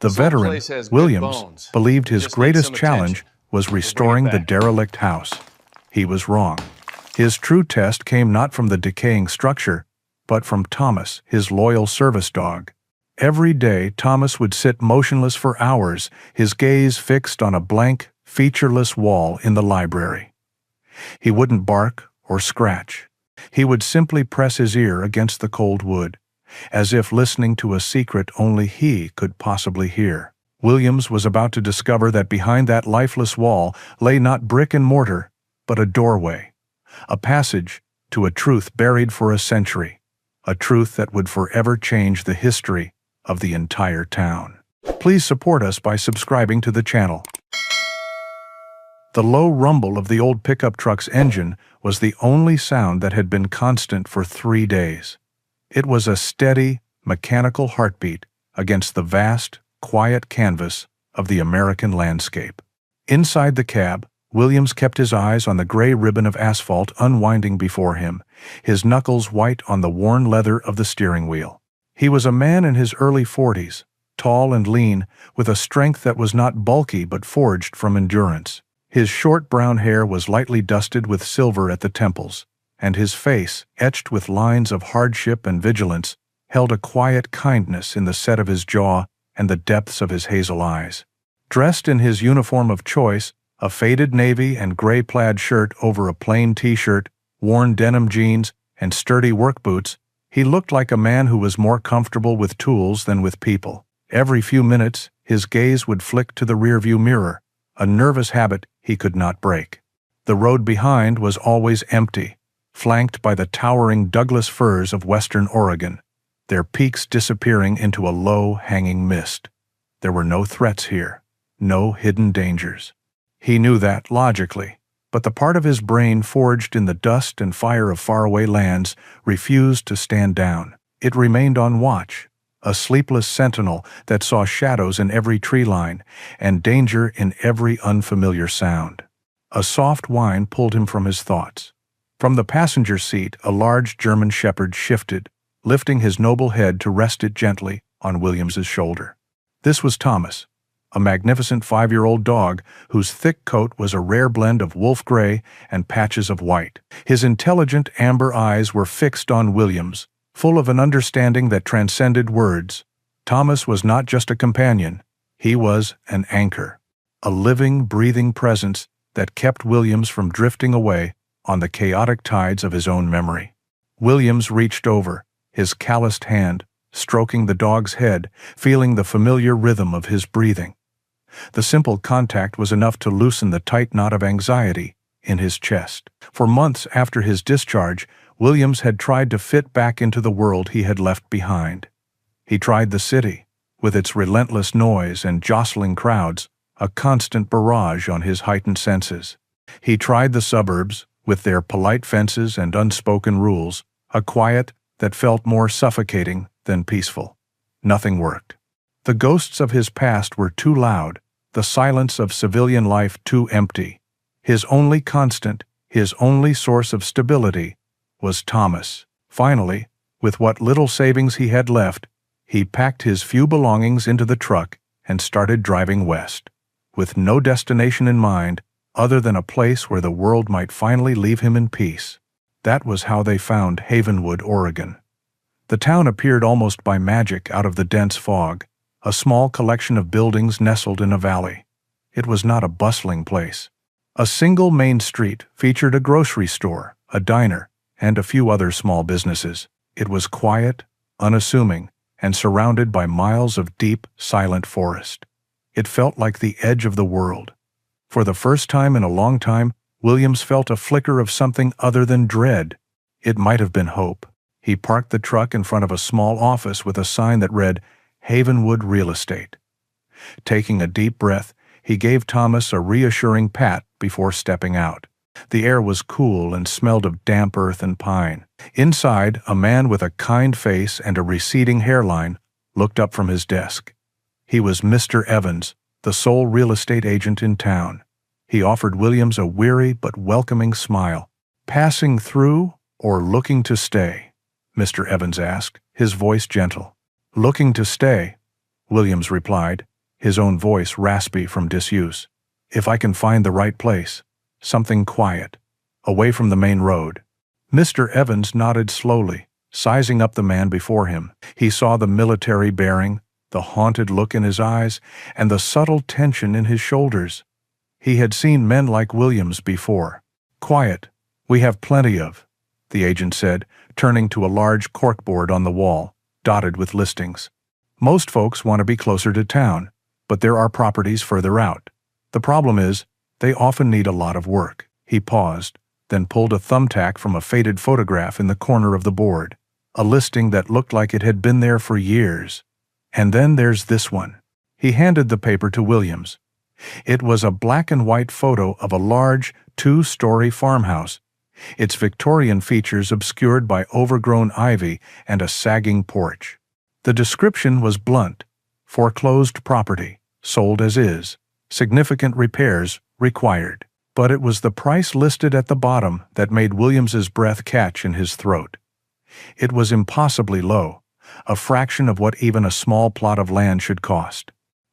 The veteran, Williams, believed his greatest challenge was restoring the derelict house. He was wrong. His true test came not from the decaying structure, but from Thomas, his loyal service dog. Every day, Thomas would sit motionless for hours, his gaze fixed on a blank, featureless wall in the library. He wouldn't bark or scratch. He would simply press his ear against the cold wood, as if listening to a secret only he could possibly hear. Williams was about to discover that behind that lifeless wall lay not brick and mortar, but a doorway, a passage to a truth buried for a century, a truth that would forever change the history of the entire town. Please support us by subscribing to the channel. The low rumble of the old pickup truck's engine was the only sound that had been constant for 3 days. It was a steady, mechanical heartbeat against the vast, quiet canvas of the American landscape. Inside the cab, Williams kept his eyes on the gray ribbon of asphalt unwinding before him, his knuckles white on the worn leather of the steering wheel. He was a man in his early 40s, tall and lean, with a strength that was not bulky but forged from endurance. His short brown hair was lightly dusted with silver at the temples, and his face, etched with lines of hardship and vigilance, held a quiet kindness in the set of his jaw and the depths of his hazel eyes. Dressed in his uniform of choice, a faded navy and gray plaid shirt over a plain t-shirt, worn denim jeans, and sturdy work boots, he looked like a man who was more comfortable with tools than with people. Every few minutes, his gaze would flick to the rearview mirror, a nervous habit he could not break. The road behind was always empty, flanked by the towering Douglas firs of western Oregon, their peaks disappearing into a low, hanging mist. There were no threats here, no hidden dangers. He knew that logically, but the part of his brain forged in the dust and fire of faraway lands refused to stand down. It remained on watch, a sleepless sentinel that saw shadows in every tree line and danger in every unfamiliar sound. A soft whine pulled him from his thoughts. From the passenger seat, a large German shepherd shifted, lifting his noble head to rest it gently on Williams's shoulder. This was Thomas, a magnificent 5-year-old dog whose thick coat was a rare blend of wolf gray and patches of white. His intelligent amber eyes were fixed on Williams, full of an understanding that transcended words. Thomas was not just a companion, he was an anchor, a living, breathing presence that kept Williams from drifting away on the chaotic tides of his own memory. Williams reached over, his calloused hand stroking the dog's head, feeling the familiar rhythm of his breathing. The simple contact was enough to loosen the tight knot of anxiety in his chest. For months after his discharge, Williams had tried to fit back into the world he had left behind. He tried the city, with its relentless noise and jostling crowds, a constant barrage on his heightened senses. He tried the suburbs, with their polite fences and unspoken rules, a quiet that felt more suffocating than peaceful. Nothing worked. The ghosts of his past were too loud, the silence of civilian life too empty. His only constant, his only source of stability, was Thomas. Finally, with what little savings he had left, he packed his few belongings into the truck and started driving west, with no destination in mind other than a place where the world might finally leave him in peace. That was how they found Havenwood, Oregon. The town appeared almost by magic out of the dense fog, a small collection of buildings nestled in a valley. It was not a bustling place. A single main street featured a grocery store, a diner, and a few other small businesses. It was quiet, unassuming, and surrounded by miles of deep, silent forest. It felt like the edge of the world. For the first time in a long time, Williams felt a flicker of something other than dread. It might have been hope. He parked the truck in front of a small office with a sign that read, Havenwood Real Estate. Taking a deep breath, he gave Thomas a reassuring pat before stepping out. The air was cool and smelled of damp earth and pine. Inside, a man with a kind face and a receding hairline looked up from his desk. He was Mr. Evans, the sole real estate agent in town. He offered Williams a weary but welcoming smile. "Passing through or looking to stay?" Mr. Evans asked, his voice gentle. "Looking to stay," Williams replied, his own voice raspy from disuse. "If I can find the right place. Something quiet. Away from the main road." Mr. Evans nodded slowly, sizing up the man before him. He saw the military bearing, the haunted look in his eyes, and the subtle tension in his shoulders. He had seen men like Williams before. "Quiet. We have plenty of," the agent said, turning to a large corkboard on the wall, dotted with listings. "Most folks want to be closer to town, but there are properties further out. The problem is, they often need a lot of work." He paused, then pulled a thumbtack from a faded photograph in the corner of the board, a listing that looked like it had been there for years. "And then there's this one." He handed the paper to Williams. It was a black-and-white photo of a large, two-story farmhouse, its Victorian features obscured by overgrown ivy and a sagging porch. The description was blunt: foreclosed property, sold as is, significant repairs required. But it was the price listed at the bottom that made Williams's breath catch in his throat. It was impossibly low, a fraction of what even a small plot of land should cost.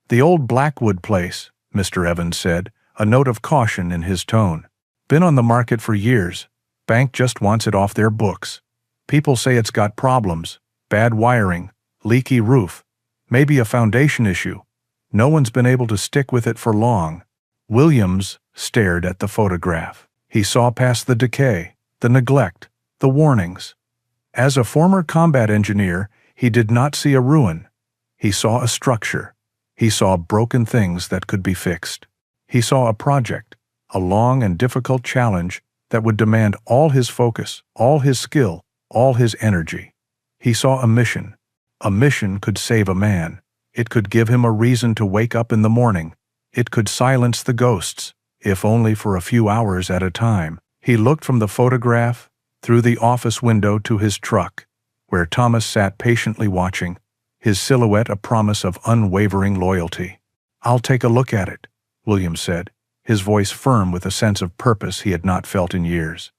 "The old Blackwood place," Mr. Evans said, a note of caution in his tone. "Been on the market for years. Bank just wants it off their books. People say it's got problems, bad wiring, leaky roof, maybe a foundation issue. No one's been able to stick with it for long." Williams stared at the photograph. He saw past the decay, the neglect, the warnings. As a former combat engineer, he did not see a ruin. He saw a structure. He saw broken things that could be fixed. He saw a project, a long and difficult challenge that would demand all his focus, all his skill, all his energy. He saw a mission. A mission could save a man. It could give him a reason to wake up in the morning. It could silence the ghosts, if only for a few hours at a time. He looked from the photograph, through the office window to his truck, where Thomas sat patiently watching, his silhouette a promise of unwavering loyalty. "I'll take a look at it," Williams said, his voice firm with a sense of purpose he had not felt in years.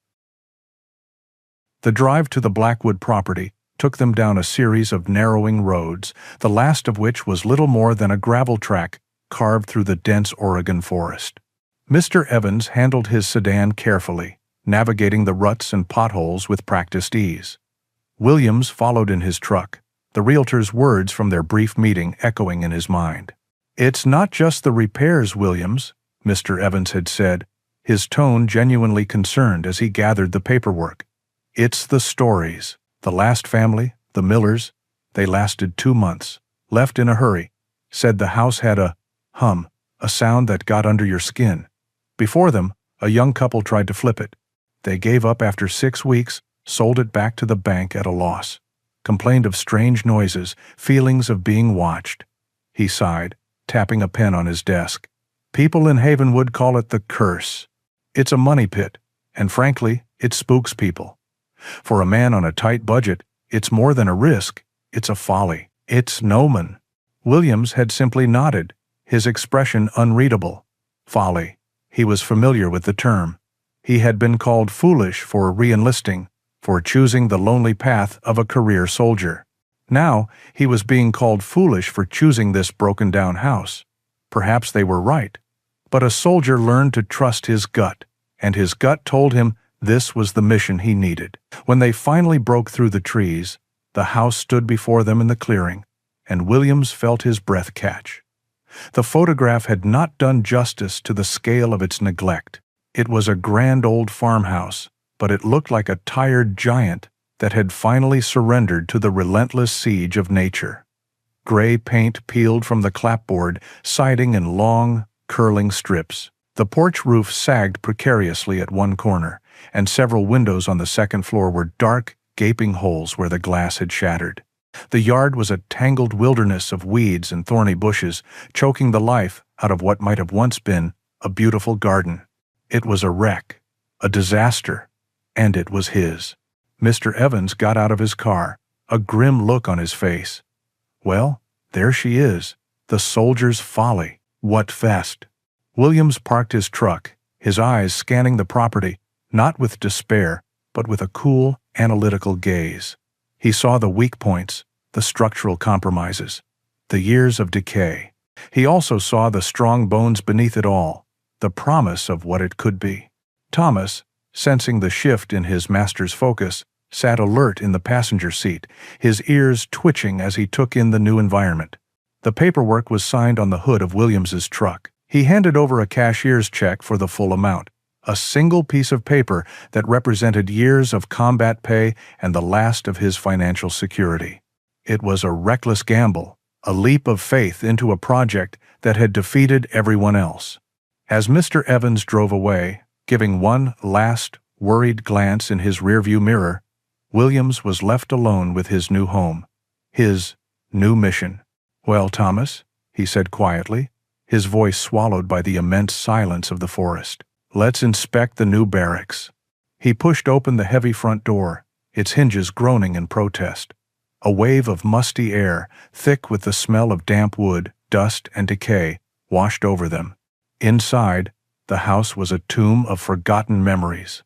The drive to the Blackwood property took them down a series of narrowing roads, the last of which was little more than a gravel track carved through the dense Oregon forest. Mr. Evans handled his sedan carefully, navigating the ruts and potholes with practiced ease. Williams followed in his truck, the realtor's words from their brief meeting echoing in his mind. "It's not just the repairs, Williams," Mr. Evans had said, his tone genuinely concerned as he gathered the paperwork. "It's the stories. The last family, the Millers, they lasted 2 months, left in a hurry, said the house had a hum, a sound that got under your skin. Before them, a young couple tried to flip it. They gave up after 6 weeks, sold it back to the bank at a loss, complained of strange noises, feelings of being watched." He sighed, tapping a pen on his desk. "People in Havenwood call it the curse. It's a money pit, and frankly, it spooks people. For a man on a tight budget, it's more than a risk, it's a folly. It's Noman." Williams had simply nodded, his expression unreadable. Folly. He was familiar with the term. He had been called foolish for re-enlisting, for choosing the lonely path of a career soldier. Now, he was being called foolish for choosing this broken-down house. Perhaps they were right. But a soldier learned to trust his gut, and his gut told him this was the mission he needed. When they finally broke through the trees, the house stood before them in the clearing, and Williams felt his breath catch. The photograph had not done justice to the scale of its neglect. It was a grand old farmhouse, but it looked like a tired giant that had finally surrendered to the relentless siege of nature. Gray paint peeled from the clapboard, siding in long, curling strips. The porch roof sagged precariously at one corner, and several windows on the second floor were dark, gaping holes where the glass had shattered. The yard was a tangled wilderness of weeds and thorny bushes, choking the life out of what might have once been a beautiful garden. It was a wreck, a disaster, and it was his. Mr. Evans got out of his car, a grim look on his face. Well, there she is, the soldier's folly. What fest! Williams parked his truck, his eyes scanning the property, not with despair, but with a cool, analytical gaze. He saw the weak points, the structural compromises, the years of decay. He also saw the strong bones beneath it all, the promise of what it could be. Thomas, sensing the shift in his master's focus, sat alert in the passenger seat, his ears twitching as he took in the new environment. The paperwork was signed on the hood of Williams's truck. He handed over a cashier's check for the full amount, a single piece of paper that represented years of combat pay and the last of his financial security. It was a reckless gamble, a leap of faith into a project that had defeated everyone else. As Mr. Evans drove away, giving one last, worried glance in his rearview mirror, Williams was left alone with his new home, his new mission. "Well, Thomas," he said quietly, his voice swallowed by the immense silence of the forest, "let's inspect the new barracks." He pushed open the heavy front door, its hinges groaning in protest. A wave of musty air, thick with the smell of damp wood, dust, and decay, washed over them. Inside, the house was a tomb of forgotten memories.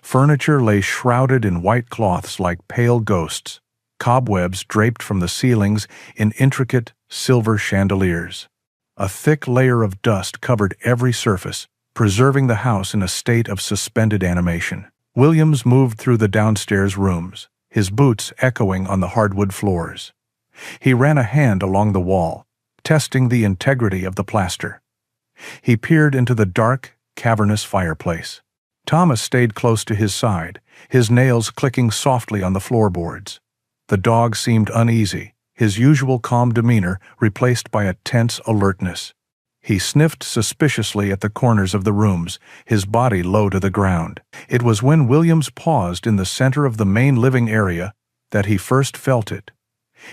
Furniture lay shrouded in white cloths like pale ghosts, cobwebs draped from the ceilings in intricate silver chandeliers. A thick layer of dust covered every surface, preserving the house in a state of suspended animation. Williams moved through the downstairs rooms, his boots echoing on the hardwood floors. He ran a hand along the wall, testing the integrity of the plaster. He peered into the dark, cavernous fireplace. Thomas stayed close to his side, his nails clicking softly on the floorboards. The dog seemed uneasy, his usual calm demeanor replaced by a tense alertness. He sniffed suspiciously at the corners of the rooms, his body low to the ground. It was when Williams paused in the center of the main living area that he first felt it.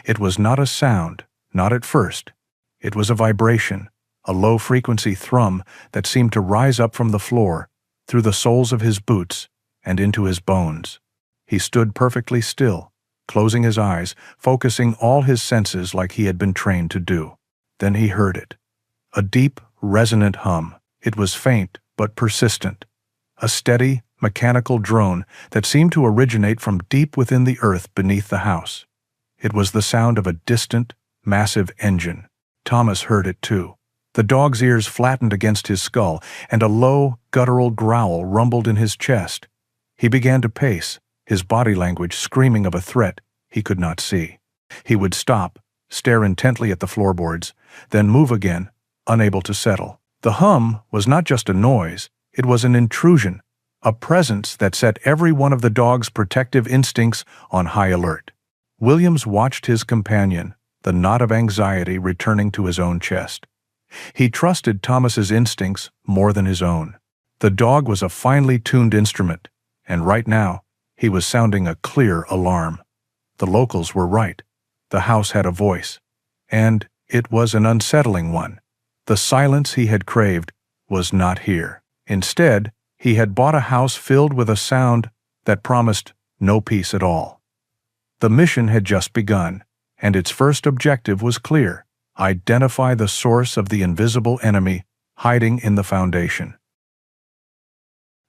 It was not a sound, not at first. It was a vibration, a low-frequency thrum that seemed to rise up from the floor, through the soles of his boots, and into his bones. He stood perfectly still, closing his eyes, focusing all his senses like he had been trained to do. Then he heard it. A deep, resonant hum. It was faint, but persistent. A steady, mechanical drone that seemed to originate from deep within the earth beneath the house. It was the sound of a distant, massive engine. Thomas heard it too. The dog's ears flattened against his skull, and a low, guttural growl rumbled in his chest. He began to pace, his body language screaming of a threat he could not see. He would stop, stare intently at the floorboards, then move again, unable to settle. The hum was not just a noise, it was an intrusion, a presence that set every one of the dog's protective instincts on high alert. Williams watched his companion, the knot of anxiety returning to his own chest. He trusted Thomas's instincts more than his own. The dog was a finely tuned instrument, and right now, he was sounding a clear alarm. The locals were right. The house had a voice, and it was an unsettling one. The silence he had craved was not here. Instead, he had bought a house filled with a sound that promised no peace at all. The mission had just begun, and its first objective was clear: identify the source of the invisible enemy hiding in the foundation.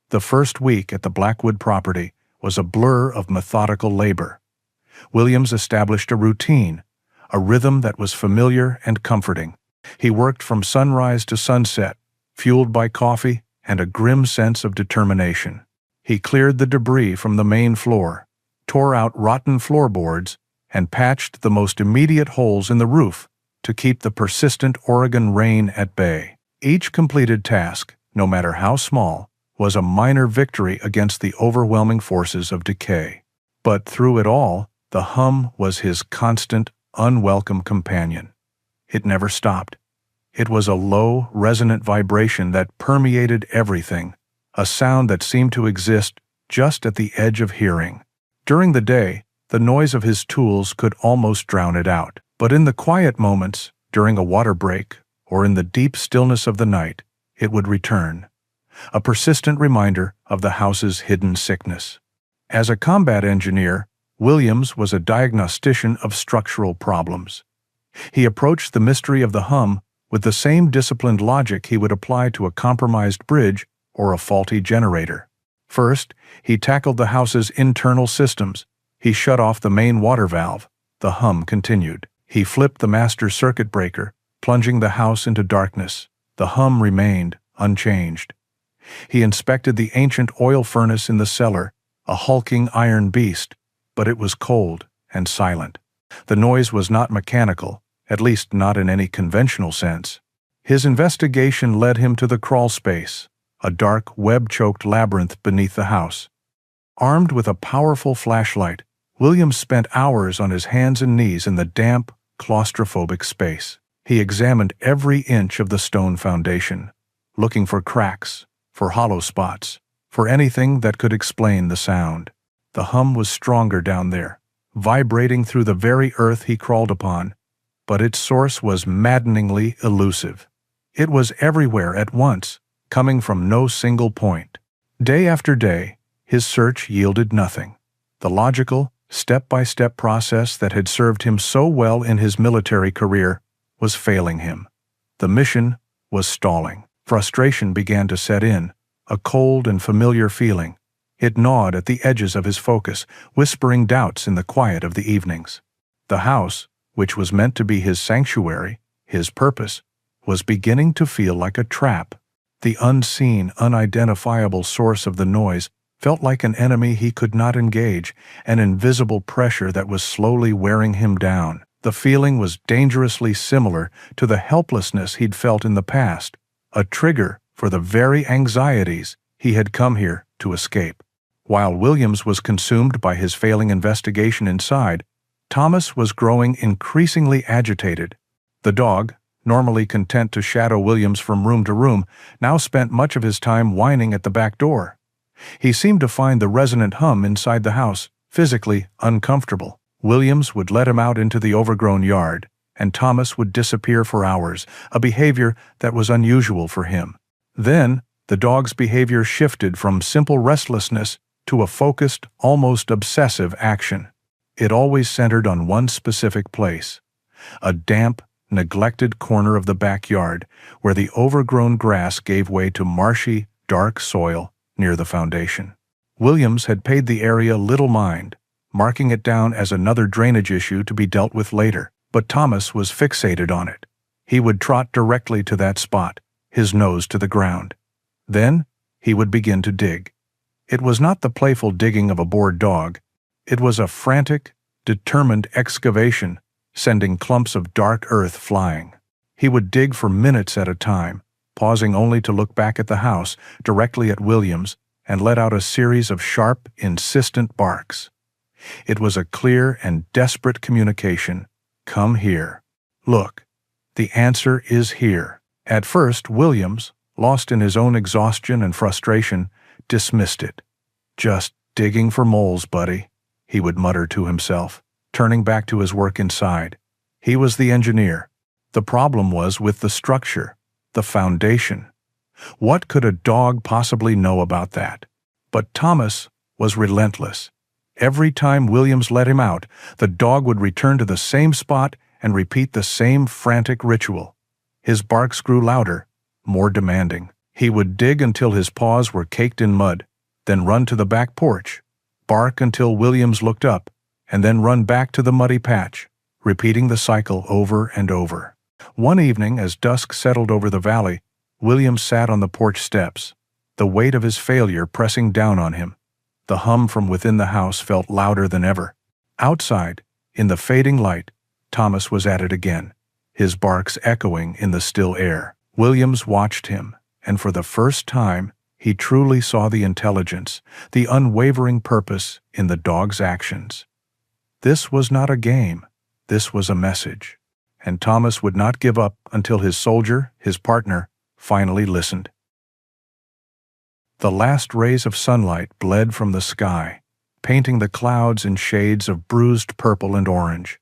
The first week at the Blackwood property was a blur of methodical labor. Williams established a routine, a rhythm that was familiar and comforting. He worked from sunrise to sunset, fueled by coffee and a grim sense of determination. He cleared the debris from the main floor, tore out rotten floorboards, and patched the most immediate holes in the roof to keep the persistent Oregon rain at bay. Each completed task, no matter how small, was a minor victory against the overwhelming forces of decay. But through it all, the hum was his constant, unwelcome companion. It never stopped. It was a low, resonant vibration that permeated everything, a sound that seemed to exist just at the edge of hearing. During the day, the noise of his tools could almost drown it out. But in the quiet moments, during a water break, or in the deep stillness of the night, it would return, a persistent reminder of the house's hidden sickness. As a combat engineer, Williams was a diagnostician of structural problems. He approached the mystery of the hum with the same disciplined logic he would apply to a compromised bridge or a faulty generator. First, he tackled the house's internal systems. He shut off the main water valve. The hum continued. He flipped the master circuit breaker, plunging the house into darkness. The hum remained unchanged. He inspected the ancient oil furnace in the cellar, a hulking iron beast, but it was cold and silent. The noise was not mechanical, at least not in any conventional sense. His investigation led him to the crawl space, a dark, web-choked labyrinth beneath the house. Armed with a powerful flashlight, Williams spent hours on his hands and knees in the damp, claustrophobic space. He examined every inch of the stone foundation, looking for cracks, for hollow spots, for anything that could explain the sound. The hum was stronger down there, vibrating through the very earth he crawled upon, but its source was maddeningly elusive. It was everywhere at once, coming from no single point. Day after day, his search yielded nothing. The logical, step-by-step process that had served him so well in his military career was failing him. The mission was stalling. Frustration began to set in, a cold and familiar feeling. It gnawed at the edges of his focus, whispering doubts in the quiet of the evenings. The house, which was meant to be his sanctuary, his purpose, was beginning to feel like a trap. The unseen, unidentifiable source of the noise felt like an enemy he could not engage, an invisible pressure that was slowly wearing him down. The feeling was dangerously similar to the helplessness he'd felt in the past, a trigger for the very anxieties he had come here to escape. While Williams was consumed by his failing investigation inside, Thomas was growing increasingly agitated. The dog, normally content to shadow Williams from room to room, now spent much of his time whining at the back door. He seemed to find the resonant hum inside the house physically uncomfortable. Williams would let him out into the overgrown yard, and Thomas would disappear for hours, a behavior that was unusual for him. Then, the dog's behavior shifted from simple restlessness to a focused, almost obsessive action. It always centered on one specific place, a damp, neglected corner of the backyard where the overgrown grass gave way to marshy, dark soil near the foundation. Williams had paid the area little mind, marking it down as another drainage issue to be dealt with later, but Thomas was fixated on it. He would trot directly to that spot, his nose to the ground. Then, he would begin to dig. It was not the playful digging of a bored dog. It was a frantic, determined excavation, sending clumps of dark earth flying. He would dig for minutes at a time, pausing only to look back at the house, directly at Williams, and let out a series of sharp, insistent barks. It was a clear and desperate communication. Come here. Look. The answer is here. At first, Williams, lost in his own exhaustion and frustration, dismissed it. Just digging for moles, buddy, he would mutter to himself, turning back to his work inside. He was the engineer. The problem was with the structure, the foundation. What could a dog possibly know about that? But Thomas was relentless. Every time Williams let him out, the dog would return to the same spot and repeat the same frantic ritual. His barks grew louder, more demanding. He would dig until his paws were caked in mud, then run to the back porch, bark until Williams looked up, and then run back to the muddy patch, repeating the cycle over and over. One evening, as dusk settled over the valley, Williams sat on the porch steps, the weight of his failure pressing down on him. The hum from within the house felt louder than ever. Outside, in the fading light, Thomas was at it again, his barks echoing in the still air. Williams watched him, and for the first time, he truly saw the intelligence, the unwavering purpose in the dog's actions. This was not a game. This was a message. And Thomas would not give up until his soldier, his partner, finally listened. The last rays of sunlight bled from the sky, painting the clouds in shades of bruised purple and orange.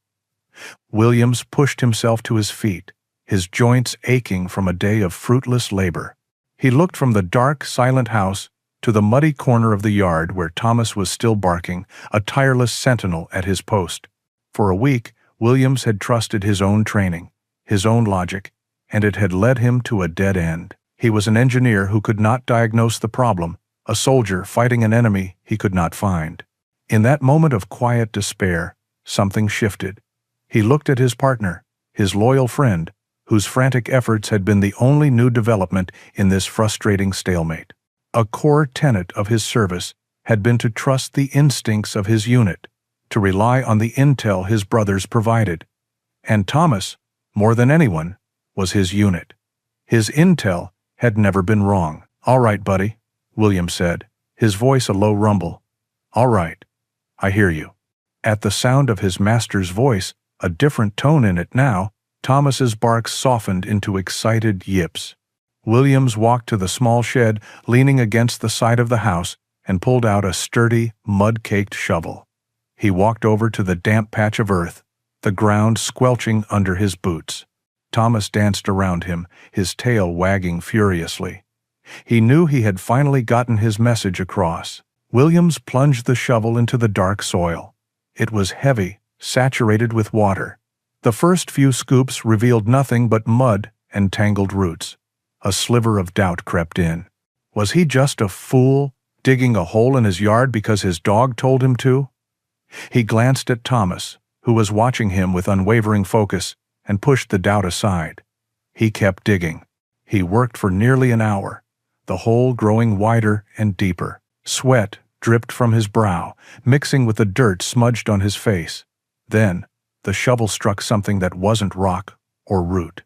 Williams pushed himself to his feet, his joints aching from a day of fruitless labor. He looked from the dark, silent house to the muddy corner of the yard where Thomas was still barking, a tireless sentinel at his post. For a week, Williams had trusted his own training, his own logic, and it had led him to a dead end. He was an engineer who could not diagnose the problem, a soldier fighting an enemy he could not find. In that moment of quiet despair, something shifted. He looked at his partner, his loyal friend, whose frantic efforts had been the only new development in this frustrating stalemate. A core tenet of his service had been to trust the instincts of his unit, to rely on the intel his brothers provided. And Thomas, more than anyone, was his unit. His intel had never been wrong. "All right, buddy," William said, his voice a low rumble. "All right. I hear you." At the sound of his master's voice, a different tone in it now, Thomas's barks softened into excited yips. Williams walked to the small shed leaning against the side of the house and pulled out a sturdy, mud-caked shovel. He walked over to the damp patch of earth, the ground squelching under his boots. Thomas danced around him, his tail wagging furiously. He knew he had finally gotten his message across. Williams plunged the shovel into the dark soil. It was heavy, saturated with water. The first few scoops revealed nothing but mud and tangled roots. A sliver of doubt crept in. Was he just a fool, digging a hole in his yard because his dog told him to? He glanced at Thomas, who was watching him with unwavering focus, and pushed the doubt aside. He kept digging. He worked for nearly an hour, the hole growing wider and deeper. Sweat dripped from his brow, mixing with the dirt smudged on his face. Then, the shovel struck something that wasn't rock or root.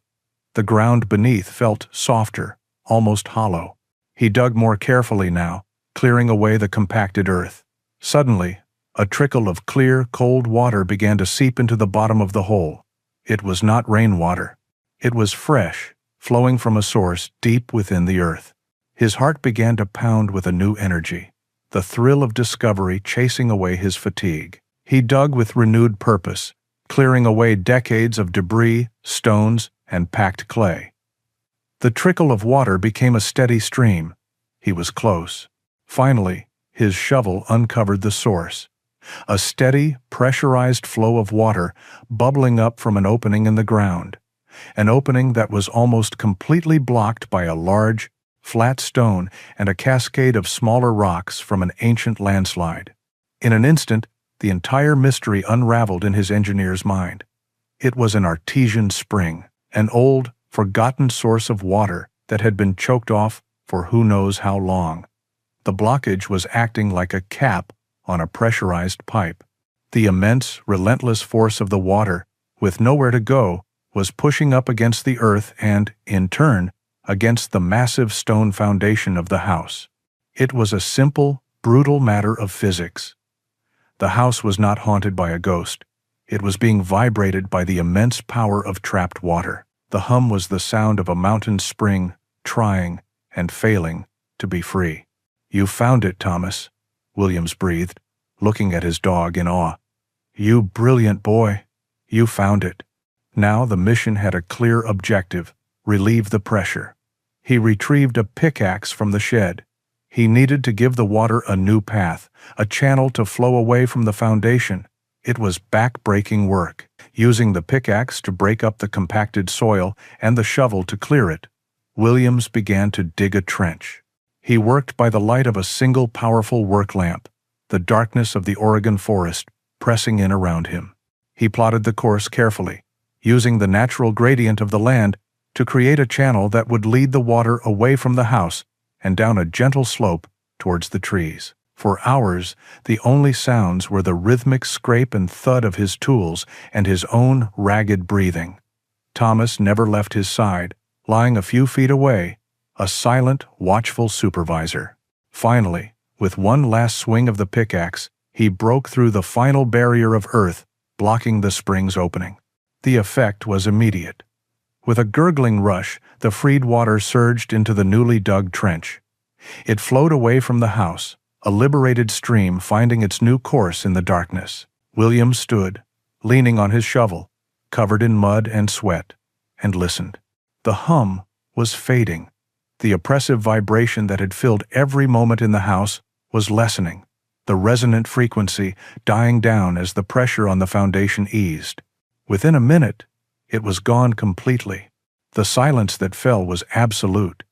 The ground beneath felt softer, almost hollow. He dug more carefully now, clearing away the compacted earth. Suddenly, a trickle of clear, cold water began to seep into the bottom of the hole. It was not rainwater. It was fresh, flowing from a source deep within the earth. His heart began to pound with a new energy, the thrill of discovery chasing away his fatigue. He dug with renewed purpose, clearing away decades of debris, stones, and packed clay. The trickle of water became a steady stream. He was close. Finally, his shovel uncovered the source. A steady, pressurized flow of water bubbling up from an opening in the ground. An opening that was almost completely blocked by a large, flat stone and a cascade of smaller rocks from an ancient landslide. In an instant, the entire mystery unraveled in his engineer's mind. It was an artesian spring, an old, forgotten source of water that had been choked off for who knows how long. The blockage was acting like a cap on a pressurized pipe. The immense, relentless force of the water, with nowhere to go, was pushing up against the earth and, in turn, against the massive stone foundation of the house. It was a simple, brutal matter of physics. The house was not haunted by a ghost. It was being vibrated by the immense power of trapped water. The hum was the sound of a mountain spring trying and failing to be free. "You found it, Thomas," Williams breathed, looking at his dog in awe. "You brilliant boy. You found it." Now the mission had a clear objective: relieve the pressure. He retrieved a pickaxe from the shed. He needed to give the water a new path, a channel to flow away from the foundation. It was back-breaking work. Using the pickaxe to break up the compacted soil and the shovel to clear it, Williams began to dig a trench. He worked by the light of a single powerful work lamp, the darkness of the Oregon forest pressing in around him. He plotted the course carefully, using the natural gradient of the land to create a channel that would lead the water away from the house and down a gentle slope towards the trees. For hours, the only sounds were the rhythmic scrape and thud of his tools and his own ragged breathing. Thomas never left his side, lying a few feet away, a silent, watchful supervisor. Finally, with one last swing of the pickaxe, he broke through the final barrier of earth, blocking the spring's opening. The effect was immediate. With a gurgling rush, the freed water surged into the newly dug trench. It flowed away from the house, a liberated stream finding its new course in the darkness. William stood, leaning on his shovel, covered in mud and sweat, and listened. The hum was fading. The oppressive vibration that had filled every moment in the house was lessening, the resonant frequency dying down as the pressure on the foundation eased. Within a minute, it was gone completely. The silence that fell was absolute.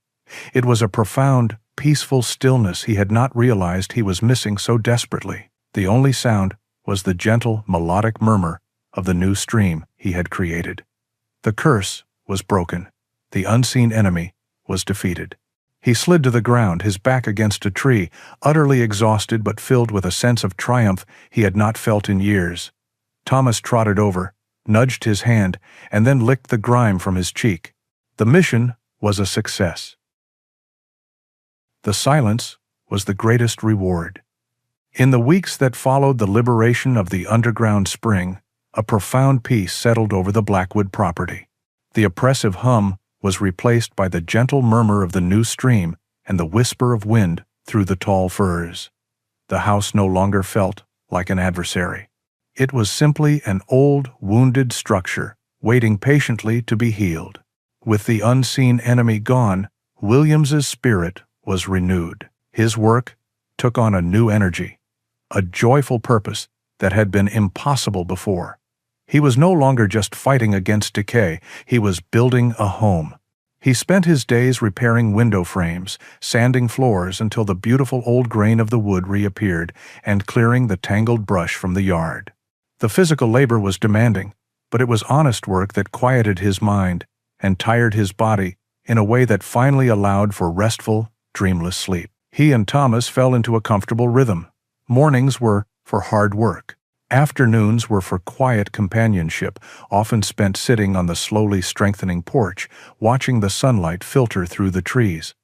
It was a profound, peaceful stillness he had not realized he was missing so desperately. The only sound was the gentle, melodic murmur of the new stream he had created. The curse was broken. The unseen enemy was defeated. He slid to the ground, his back against a tree, utterly exhausted but filled with a sense of triumph he had not felt in years. Thomas trotted over, nudged his hand, and then licked the grime from his cheek. The mission was a success. The silence was the greatest reward. In the weeks that followed the liberation of the underground spring, a profound peace settled over the Blackwood property. The oppressive hum was replaced by the gentle murmur of the new stream and the whisper of wind through the tall firs. The house no longer felt like an adversary. It was simply an old, wounded structure, waiting patiently to be healed. With the unseen enemy gone, Williams's spirit was renewed. His work took on a new energy, a joyful purpose that had been impossible before. He was no longer just fighting against decay, he was building a home. He spent his days repairing window frames, sanding floors until the beautiful old grain of the wood reappeared, and clearing the tangled brush from the yard. The physical labor was demanding, but it was honest work that quieted his mind and tired his body in a way that finally allowed for restful, dreamless sleep. He and Thomas fell into a comfortable rhythm. Mornings were for hard work. Afternoons were for quiet companionship, often spent sitting on the slowly strengthening porch, watching the sunlight filter through the trees.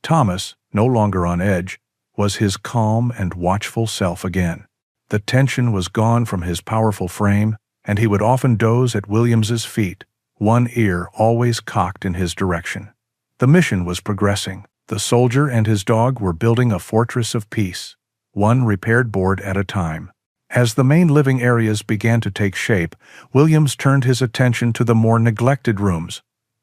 Thomas, no longer on edge, was his calm and watchful self again. The tension was gone from his powerful frame, and he would often doze at Williams's feet, one ear always cocked in his direction. The mission was progressing. The soldier and his dog were building a fortress of peace, one repaired board at a time. As the main living areas began to take shape, Williams turned his attention to the more neglected rooms.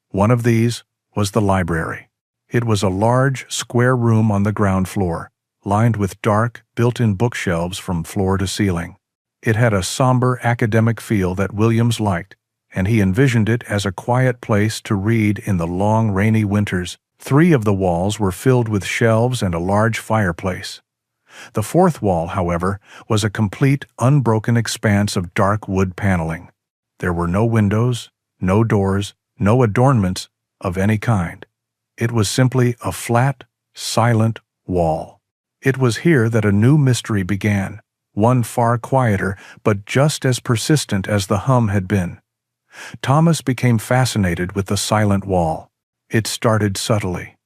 One of these was the library. It was a large, square room on the ground floor, lined with dark, built-in bookshelves from floor to ceiling. It had a somber academic feel that Williams liked, and he envisioned it as a quiet place to read in the long, rainy winters. 3 of the walls were filled with shelves and a large fireplace. The 4th wall, however, was a complete, unbroken expanse of dark wood paneling. There were no windows, no doors, no adornments of any kind. It was simply a flat, silent wall. It was here that a new mystery began, one far quieter but just as persistent as the hum had been. Thomas became fascinated with the silent wall. It started subtly.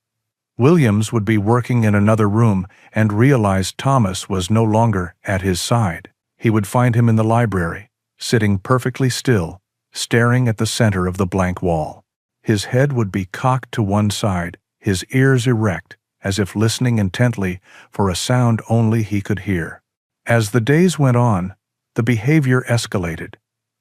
Williams would be working in another room and realized Thomas was no longer at his side. He would find him in the library, sitting perfectly still, staring at the center of the blank wall. His head would be cocked to one side, his ears erect, as if listening intently for a sound only he could hear. As the days went on, the behavior escalated.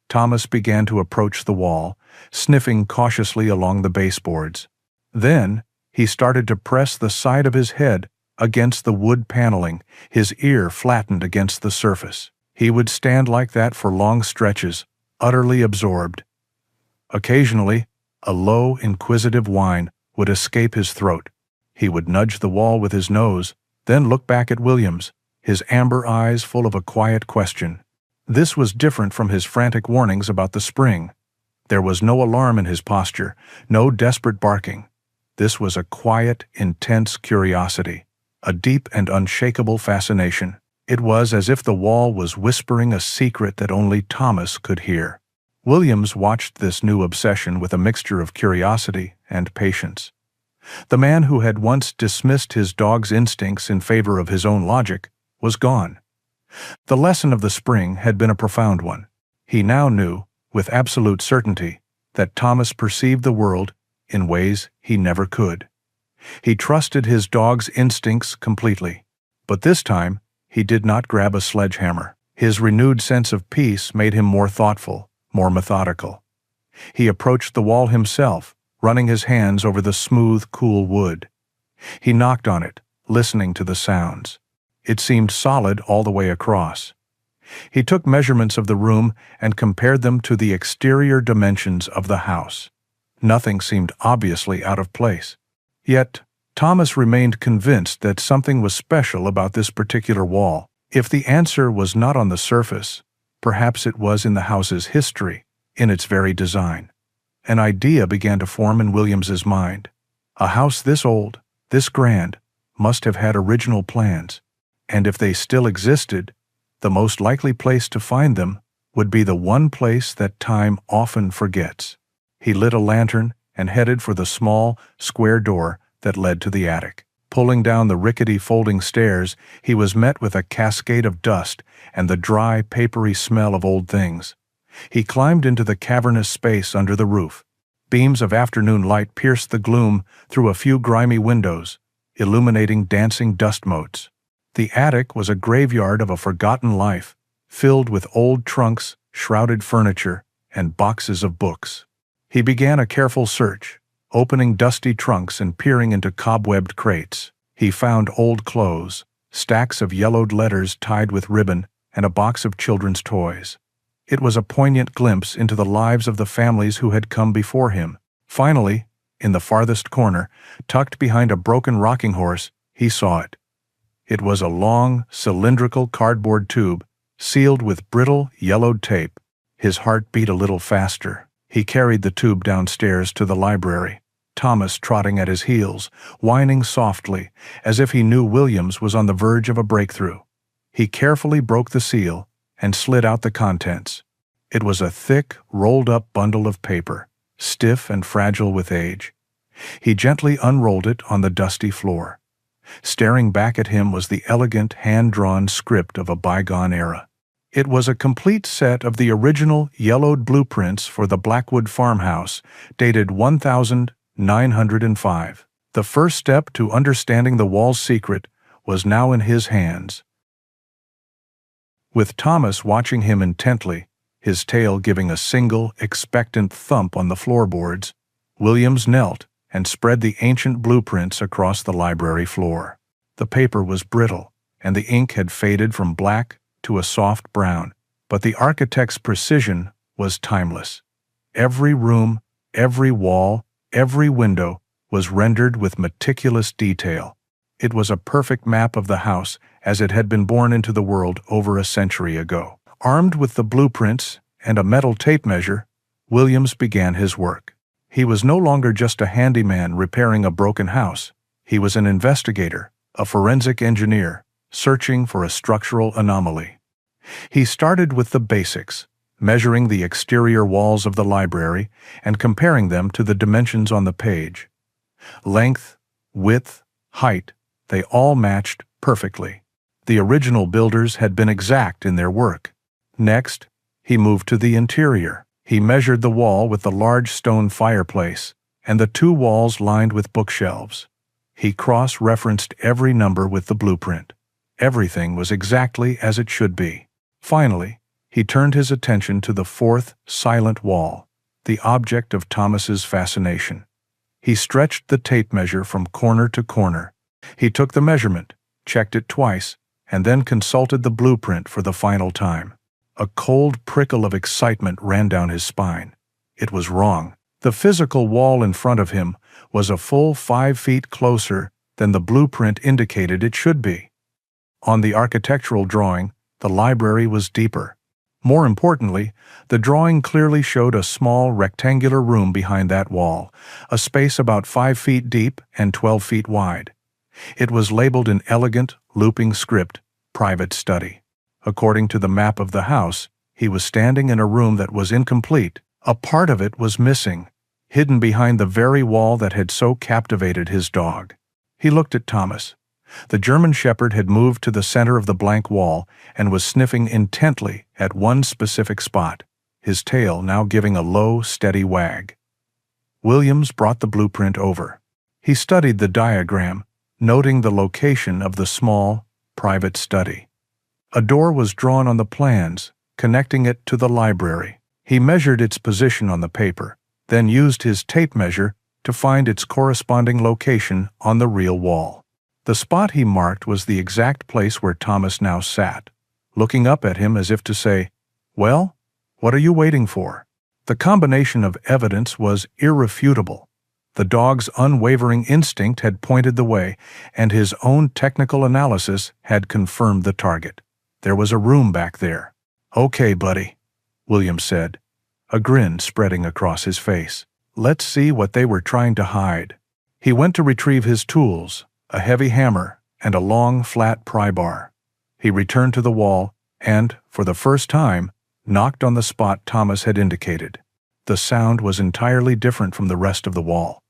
Thomas began to approach the wall, sniffing cautiously along the baseboards. Then, he started to press the side of his head against the wood paneling, his ear flattened against the surface. He would stand like that for long stretches, utterly absorbed. Occasionally, a low, inquisitive whine would escape his throat. He would nudge the wall with his nose, then look back at Williams, his amber eyes full of a quiet question. This was different from his frantic warnings about the spring. There was no alarm in his posture, no desperate barking. This was a quiet, intense curiosity, a deep and unshakable fascination. It was as if the wall was whispering a secret that only Thomas could hear. Williams watched this new obsession with a mixture of curiosity and patience. The man who had once dismissed his dog's instincts in favor of his own logic was gone. The lesson of the spring had been a profound one. He now knew, with absolute certainty, that Thomas perceived the world in ways he never could. He trusted his dog's instincts completely. But this time, he did not grab a sledgehammer. His renewed sense of peace made him more thoughtful, more methodical. He approached the wall himself, running his hands over the smooth, cool wood. He knocked on it, listening to the sounds. It seemed solid all the way across. He took measurements of the room and compared them to the exterior dimensions of the house. Nothing seemed obviously out of place. Yet, Thomas remained convinced that something was special about this particular wall. If the answer was not on the surface, perhaps it was in the house's history, in its very design. An idea began to form in Williams's mind. A house this old, this grand, must have had original plans, and if they still existed, the most likely place to find them would be the one place that time often forgets. He lit a lantern and headed for the small, square door that led to the attic. Pulling down the rickety folding stairs, he was met with a cascade of dust and the dry, papery smell of old things. He climbed into the cavernous space under the roof. Beams of afternoon light pierced the gloom through a few grimy windows, illuminating dancing dust motes. The attic was a graveyard of a forgotten life, filled with old trunks, shrouded furniture, and boxes of books. He began a careful search, opening dusty trunks and peering into cobwebbed crates. He found old clothes, stacks of yellowed letters tied with ribbon, and a box of children's toys. It was a poignant glimpse into the lives of the families who had come before him. Finally, in the farthest corner, tucked behind a broken rocking horse, he saw it. It was a long, cylindrical cardboard tube, sealed with brittle, yellowed tape. His heart beat a little faster. He carried the tube downstairs to the library, Thomas trotting at his heels, whining softly, as if he knew Williams was on the verge of a breakthrough. He carefully broke the seal and slid out the contents. It was a thick, rolled-up bundle of paper, stiff and fragile with age. He gently unrolled it on the dusty floor. Staring back at him was the elegant, hand-drawn script of a bygone era. It was a complete set of the original yellowed blueprints for the Blackwood farmhouse, dated 1905. The first step to understanding the wall's secret was now in his hands. With Thomas watching him intently, his tail giving a single, expectant thump on the floorboards, Williams knelt and spread the ancient blueprints across the library floor. The paper was brittle, and the ink had faded from black to a soft brown, but the architect's precision was timeless. Every room, every wall, every window was rendered with meticulous detail. It was a perfect map of the house as it had been born into the world over a century ago. Armed with the blueprints and a metal tape measure, Williams began his work. He was no longer just a handyman repairing a broken house. He was an investigator, a forensic engineer, searching for a structural anomaly. He started with the basics, measuring the exterior walls of the library and comparing them to the dimensions on the page. Length, width, height, they all matched perfectly. The original builders had been exact in their work. Next, he moved to the interior. He measured the wall with the large stone fireplace and the two walls lined with bookshelves. He cross-referenced every number with the blueprint. Everything was exactly as it should be. Finally, he turned his attention to the fourth, silent wall, the object of Thomas's fascination. He stretched the tape measure from corner to corner. He took the measurement, checked it twice, and then consulted the blueprint for the final time. A cold prickle of excitement ran down his spine. It was wrong. The physical wall in front of him was a full 5 feet closer than the blueprint indicated it should be. On the architectural drawing, the library was deeper. More importantly, the drawing clearly showed a small rectangular room behind that wall, a space about 5 feet deep and 12 feet wide. It was labeled in elegant, looping script, "Private Study." According to the map of the house, he was standing in a room that was incomplete. A part of it was missing, hidden behind the very wall that had so captivated his dog. He looked at Thomas. The German Shepherd had moved to the center of the blank wall and was sniffing intently at one specific spot, his tail now giving a low, steady wag. Williams brought the blueprint over. He studied the diagram, noting the location of the small, private study. A door was drawn on the plans, connecting it to the library. He measured its position on the paper, then used his tape measure to find its corresponding location on the real wall. The spot he marked was the exact place where Thomas now sat, looking up at him as if to say, "Well, what are you waiting for?" The combination of evidence was irrefutable. The dog's unwavering instinct had pointed the way, and his own technical analysis had confirmed the target. There was a room back there. "Okay, buddy," Williams said, a grin spreading across his face. Let's see what they were trying to hide. He went to retrieve his tools, a heavy hammer and a long, flat pry bar. He returned to the wall and, for the first time, knocked on the spot Thomas had indicated. The sound was entirely different from the rest of the wall.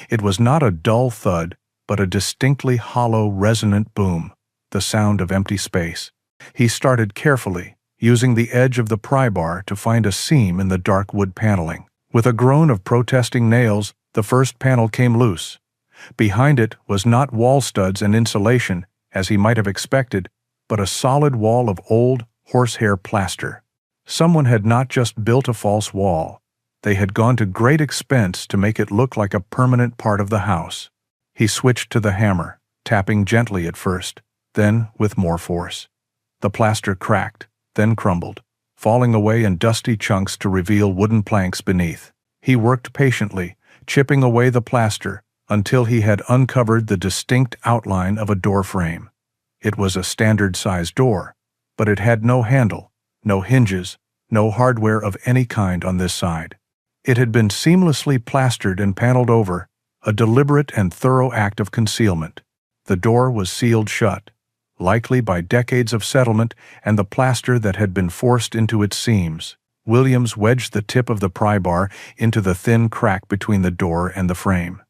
It was not a dull thud, but a distinctly hollow, resonant boom, the sound of empty space. He started carefully, using the edge of the pry bar to find a seam in the dark wood paneling. With a groan of protesting nails, the first panel came loose. Behind it was not wall studs and insulation, as he might have expected, but a solid wall of old horsehair plaster. Someone had not just built a false wall. They had gone to great expense to make it look like a permanent part of the house. He switched to the hammer, tapping gently at first, then with more force. The plaster cracked, then crumbled, falling away in dusty chunks to reveal wooden planks beneath. He worked patiently, chipping away the plaster until he had uncovered the distinct outline of a door frame. It was a standard-sized door, but it had no handle, no hinges, no hardware of any kind on this side. It had been seamlessly plastered and paneled over, a deliberate and thorough act of concealment. The door was sealed shut, likely by decades of settlement and the plaster that had been forced into its seams. Williams wedged the tip of the pry bar into the thin crack between the door and the frame.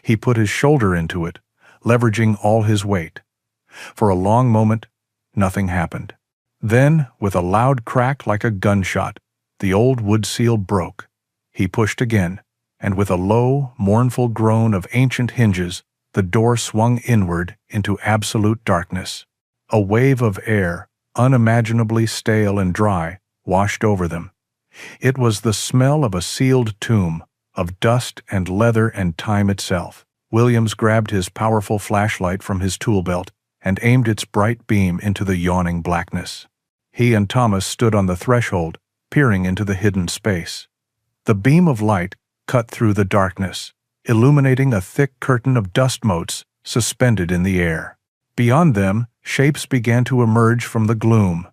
He put his shoulder into it, leveraging all his weight. For a long moment, nothing happened. Then, with a loud crack like a gunshot, the old wood seal broke. He pushed again, and with a low, mournful groan of ancient hinges, the door swung inward into absolute darkness. A wave of air, unimaginably stale and dry, washed over them. It was the smell of a sealed tomb, of dust and leather and time itself. Williams grabbed his powerful flashlight from his tool belt and aimed its bright beam into the yawning blackness. He and Thomas stood on the threshold, peering into the hidden space. The beam of light cut through the darkness, illuminating a thick curtain of dust motes suspended in the air. Beyond them, shapes began to emerge from the gloom.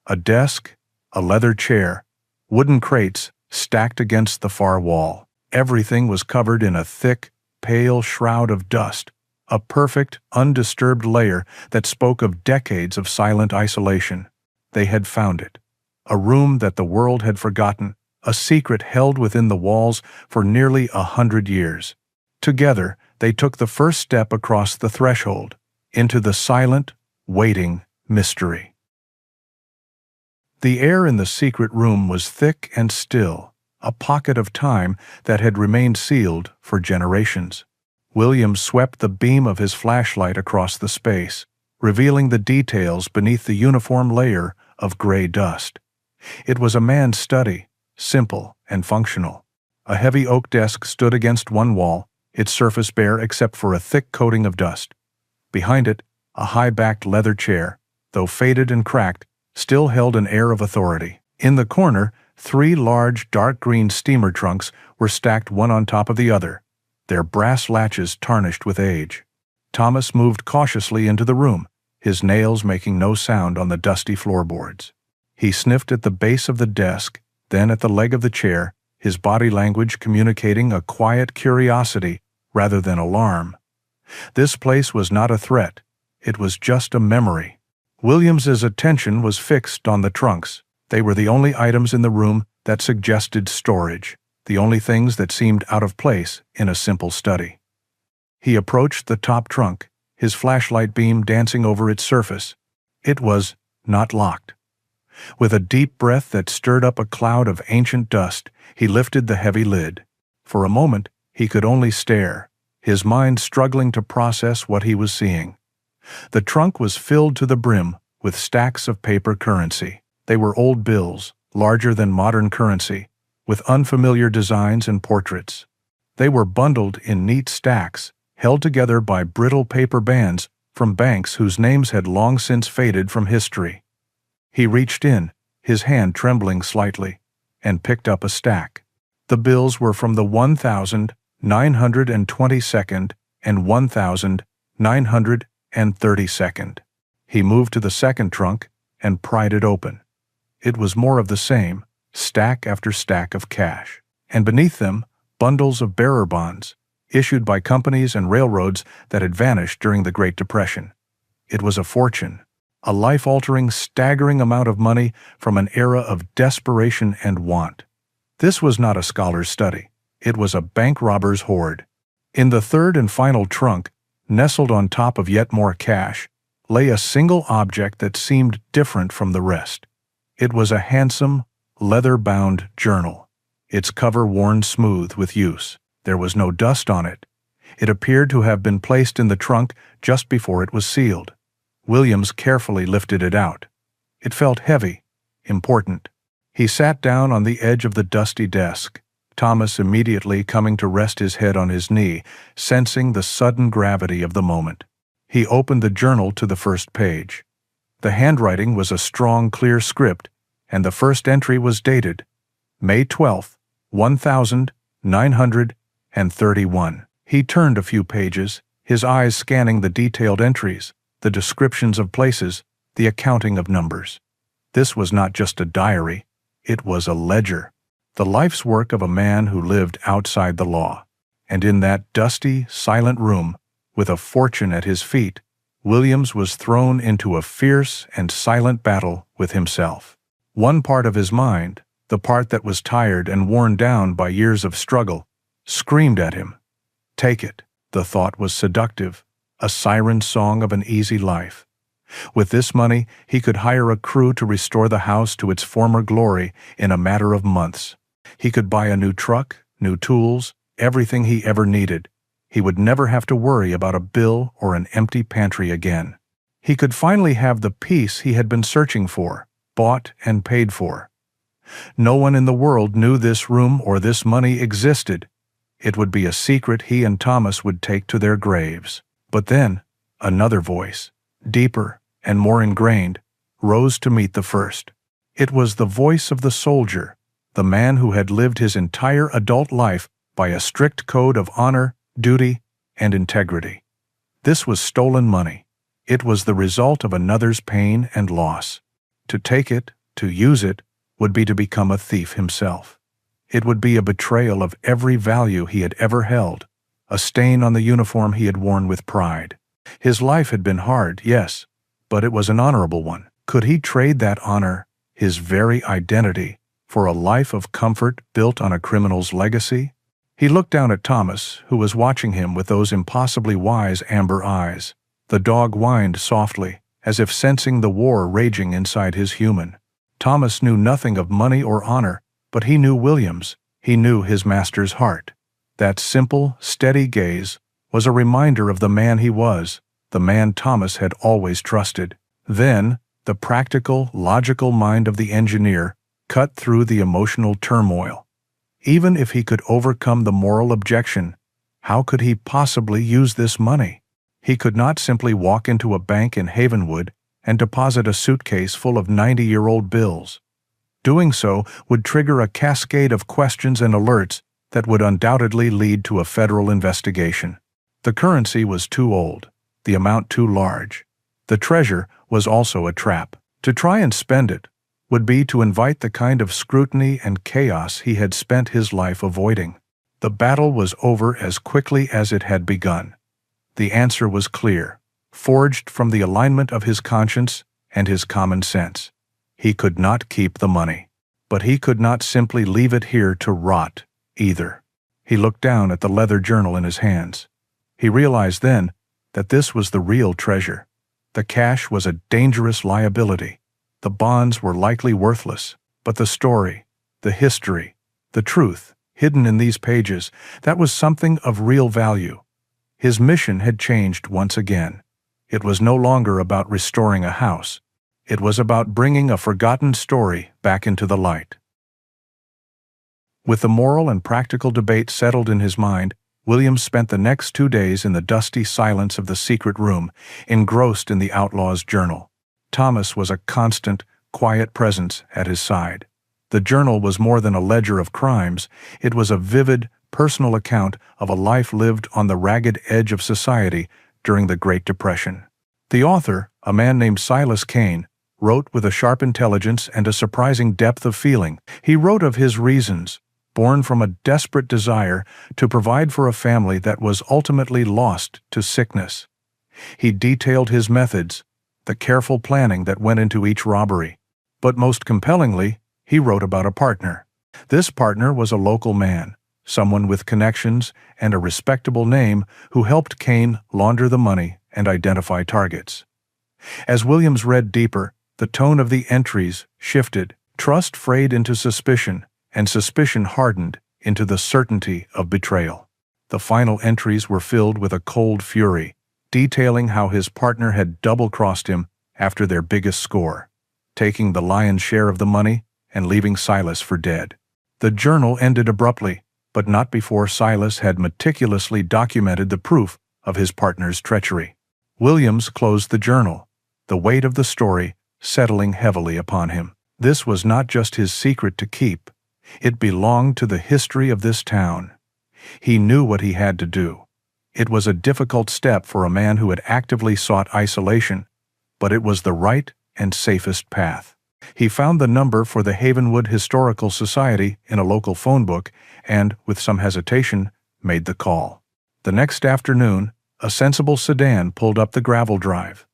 A desk, a leather chair, wooden crates stacked against the far wall. Everything was covered in a thick, pale shroud of dust, a perfect, undisturbed layer that spoke of decades of silent isolation. They had found it. A room that the world had forgotten, a secret held within the walls for nearly 100 years. Together, they took the first step across the threshold, into the silent, waiting mystery. The air in the secret room was thick and still, a pocket of time that had remained sealed for generations. Williams swept the beam of his flashlight across the space, revealing the details beneath the uniform layer of gray dust. It was a man's study, simple and functional. A heavy oak desk stood against one wall, its surface bare except for a thick coating of dust. Behind it, a high-backed leather chair, though faded and cracked, still held an air of authority. In the corner, 3 large, dark green steamer trunks were stacked one on top of the other, their brass latches tarnished with age. Thomas moved cautiously into the room, his nails making no sound on the dusty floorboards. He sniffed at the base of the desk, then at the leg of the chair, his body language communicating a quiet curiosity rather than alarm. This place was not a threat, it was just a memory. Williams's attention was fixed on the trunks. They were the only items in the room that suggested storage, the only things that seemed out of place in a simple study. He approached the top trunk, his flashlight beam dancing over its surface. It was not locked. With a deep breath that stirred up a cloud of ancient dust, he lifted the heavy lid. For a moment, he could only stare, his mind struggling to process what he was seeing. The trunk was filled to the brim with stacks of paper currency. They were old bills, larger than modern currency, with unfamiliar designs and portraits. They were bundled in neat stacks, held together by brittle paper bands from banks whose names had long since faded from history. He reached in, his hand trembling slightly, and picked up a stack. The bills were from the 1,922nd and 1,932nd. He moved to the second trunk and pried it open. It was more of the same, stack after stack of cash. And beneath them, bundles of bearer bonds, issued by companies and railroads that had vanished during the Great Depression. It was a fortune, a life-altering, staggering amount of money from an era of desperation and want. This was not a scholar's study. It was a bank robber's hoard. In the third and final trunk, nestled on top of yet more cash, lay a single object that seemed different from the rest. It was a handsome, leather-bound journal, its cover worn smooth with use. There was no dust on it. It appeared to have been placed in the trunk just before it was sealed. Williams carefully lifted it out. It felt heavy, important. He sat down on the edge of the dusty desk, Thomas immediately coming to rest his head on his knee, sensing the sudden gravity of the moment. He opened the journal to the first page. The handwriting was a strong, clear script, and the first entry was dated May 12th, 1931. He turned a few pages, his eyes scanning the detailed entries, the descriptions of places, the accounting of numbers. This was not just a diary, it was a ledger, the life's work of a man who lived outside the law. And in that dusty, silent room, with a fortune at his feet, Williams was thrown into a fierce and silent battle with himself. One part of his mind, the part that was tired and worn down by years of struggle, screamed at him. Take it. The thought was seductive, a siren song of an easy life. With this money, he could hire a crew to restore the house to its former glory in a matter of months. He could buy a new truck, new tools, everything he ever needed. He would never have to worry about a bill or an empty pantry again. He could finally have the peace he had been searching for, bought and paid for. No one in the world knew this room or this money existed. It would be a secret he and Thomas would take to their graves. But then, another voice, deeper and more ingrained, rose to meet the first. It was the voice of the soldier, the man who had lived his entire adult life by a strict code of honor, duty, and integrity. This was stolen money. It was the result of another's pain and loss. To take it, to use it, would be to become a thief himself. It would be a betrayal of every value he had ever held, a stain on the uniform he had worn with pride. His life had been hard, yes, but it was an honorable one. Could he trade that honor, his very identity, for a life of comfort built on a criminal's legacy? He looked down at Thomas, who was watching him with those impossibly wise amber eyes. The dog whined softly, as if sensing the war raging inside his human. Thomas knew nothing of money or honor, but he knew Williams. He knew his master's heart. That simple, steady gaze was a reminder of the man he was, the man Thomas had always trusted. Then, the practical, logical mind of the engineer cut through the emotional turmoil. Even if he could overcome the moral objection, how could he possibly use this money? He could not simply walk into a bank in Havenwood and deposit a suitcase full of 90-year-old bills. Doing so would trigger a cascade of questions and alerts that would undoubtedly lead to a federal investigation. The currency was too old, the amount too large. The treasure was also a trap. To try and spend it would be to invite the kind of scrutiny and chaos he had spent his life avoiding. The battle was over as quickly as it had begun. The answer was clear, forged from the alignment of his conscience and his common sense. He could not keep the money. But he could not simply leave it here to rot, either. He looked down at the leather journal in his hands. He realized then that this was the real treasure. The cash was a dangerous liability. The bonds were likely worthless, but the story, the history, the truth, hidden in these pages, that was something of real value. His mission had changed once again. It was no longer about restoring a house. It was about bringing a forgotten story back into the light. With the moral and practical debate settled in his mind, Williams spent the next 2 days in the dusty silence of the secret room, engrossed in the outlaw's journal. Thomas was a constant, quiet presence at his side. The journal was more than a ledger of crimes. It was a vivid, personal account of a life lived on the ragged edge of society during the Great Depression. The author, a man named Silas Kane, wrote with a sharp intelligence and a surprising depth of feeling. He wrote of his reasons, born from a desperate desire to provide for a family that was ultimately lost to sickness. He detailed his methods, the careful planning that went into each robbery. But most compellingly, he wrote about a partner. This partner was a local man, someone with connections and a respectable name who helped Kane launder the money and identify targets. As Williams read deeper, the tone of the entries shifted. Trust frayed into suspicion, and suspicion hardened into the certainty of betrayal. The final entries were filled with a cold fury, detailing how his partner had double-crossed him after their biggest score, taking the lion's share of the money and leaving Silas for dead. The journal ended abruptly, but not before Silas had meticulously documented the proof of his partner's treachery. Williams closed the journal, the weight of the story settling heavily upon him. This was not just his secret to keep. It belonged to the history of this town. He knew what he had to do. It was a difficult step for a man who had actively sought isolation, but it was the right and safest path. He found the number for the Havenwood Historical Society in a local phone book and, with some hesitation, made the call. The next afternoon, a sensible sedan pulled up the gravel drive.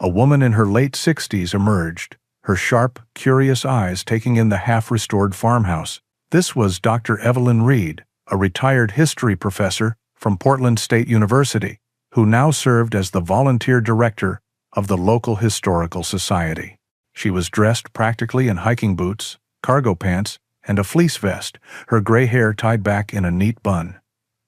A woman in her late 60s emerged, her sharp, curious eyes taking in the half-restored farmhouse. This was Dr. Evelyn Reed, a retired history professor from Portland State University, who now served as the volunteer director of the local historical society. She was dressed practically in hiking boots, cargo pants, and a fleece vest, her gray hair tied back in a neat bun.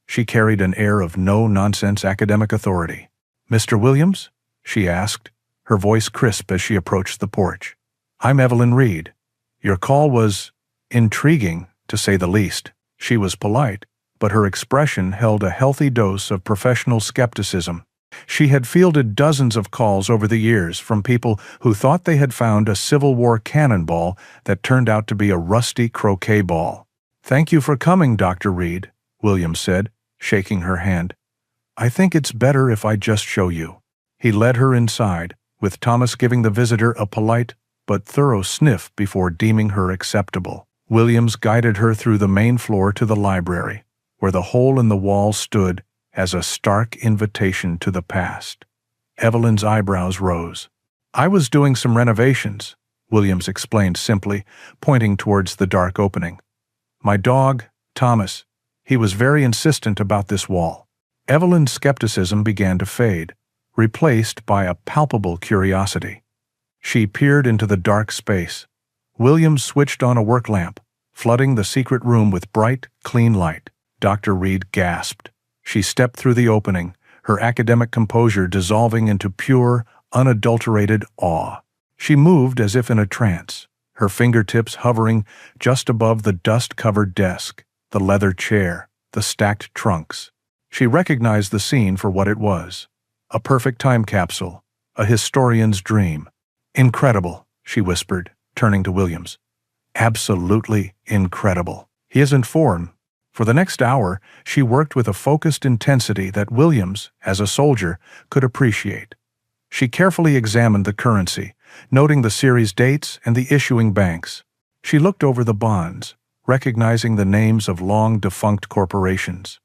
She carried an air of no-nonsense academic authority. "Mr. Williams?" she asked, her voice crisp as she approached the porch. "I'm Evelyn Reed. Your call was intriguing, to say the least." She was polite, but her expression held a healthy dose of professional skepticism. She had fielded dozens of calls over the years from people who thought they had found a Civil War cannonball that turned out to be a rusty croquet ball. "Thank you for coming, Dr. Reed," Williams said, shaking her hand. "I think it's better if I just show you." He led her inside, with Thomas giving the visitor a polite but thorough sniff before deeming her acceptable. Williams guided her through the main floor to the library, where the hole in the wall stood as a stark invitation to the past. Evelyn's eyebrows rose. "I was doing some renovations," Williams explained simply, pointing towards the dark opening. "My dog, Thomas, he was very insistent about this wall." Evelyn's skepticism began to fade, replaced by a palpable curiosity. She peered into the dark space. Williams switched on a work lamp, flooding the secret room with bright, clean light. Dr. Reed gasped. She stepped through the opening, her academic composure dissolving into pure, unadulterated awe. She moved as if in a trance, her fingertips hovering just above the dust-covered desk, the leather chair, the stacked trunks. She recognized the scene for what it was. A perfect time capsule, a historian's dream. "Incredible," she whispered, turning to Williams. "Absolutely incredible." He isn't foreign. For the next hour, she worked with a focused intensity that Williams, as a soldier, could appreciate. She carefully examined the currency, noting the series dates and the issuing banks. She looked over the bonds, recognizing the names of long-defunct corporations.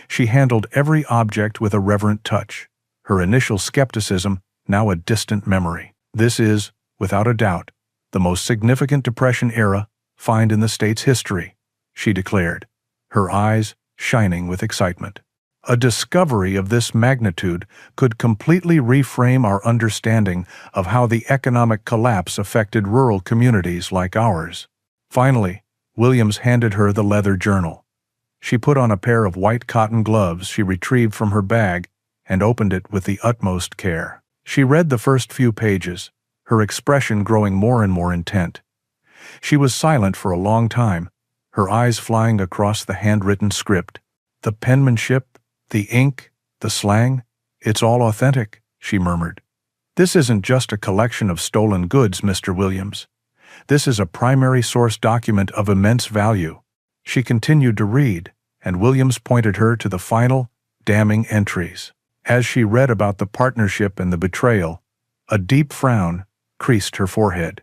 She handled every object with a reverent touch, her initial skepticism now a distant memory. "This is, without a doubt, the most significant Depression era find in the state's history," she declared, her eyes shining with excitement. "A discovery of this magnitude could completely reframe our understanding of how the economic collapse affected rural communities like ours." Finally, Williams handed her the leather journal. She put on a pair of white cotton gloves she retrieved from her bag and opened it with the utmost care. She read the first few pages, her expression growing more and more intent. She was silent for a long time, her eyes flying across the handwritten script. "The penmanship, the ink, the slang, it's all authentic," she murmured. "This isn't just a collection of stolen goods, Mr. Williams. This is a primary source document of immense value." She continued to read, and Williams pointed her to the final, damning entries. As she read about the partnership and the betrayal, a deep frown creased her forehead.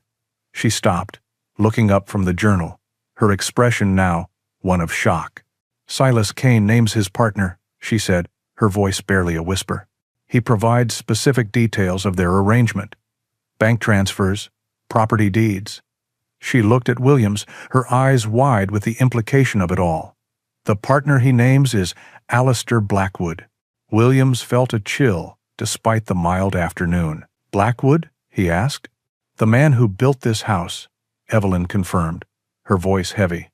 She stopped, looking up from the journal, her expression now one of shock. "Silas Kane names his partner," she said, her voice barely a whisper. "He provides specific details of their arrangement. Bank transfers, property deeds." She looked at Williams, her eyes wide with the implication of it all. "The partner he names is Alistair Blackwood." Williams felt a chill, despite the mild afternoon. "Blackwood?" he asked. "The man who built this house," Evelyn confirmed, her voice heavy.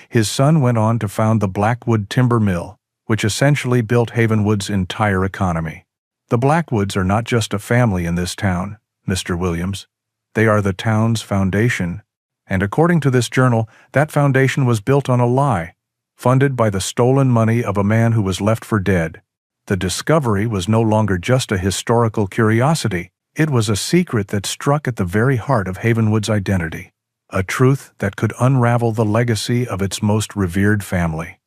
"His son went on to found the Blackwood Timber Mill, which essentially built Havenwood's entire economy. The Blackwoods are not just a family in this town, Mr. Williams. They are the town's foundation, and according to this journal, that foundation was built on a lie, funded by the stolen money of a man who was left for dead. The discovery was no longer just a historical curiosity. It was a secret that struck at the very heart of Havenwood's identity, a truth that could unravel the legacy of its most revered family."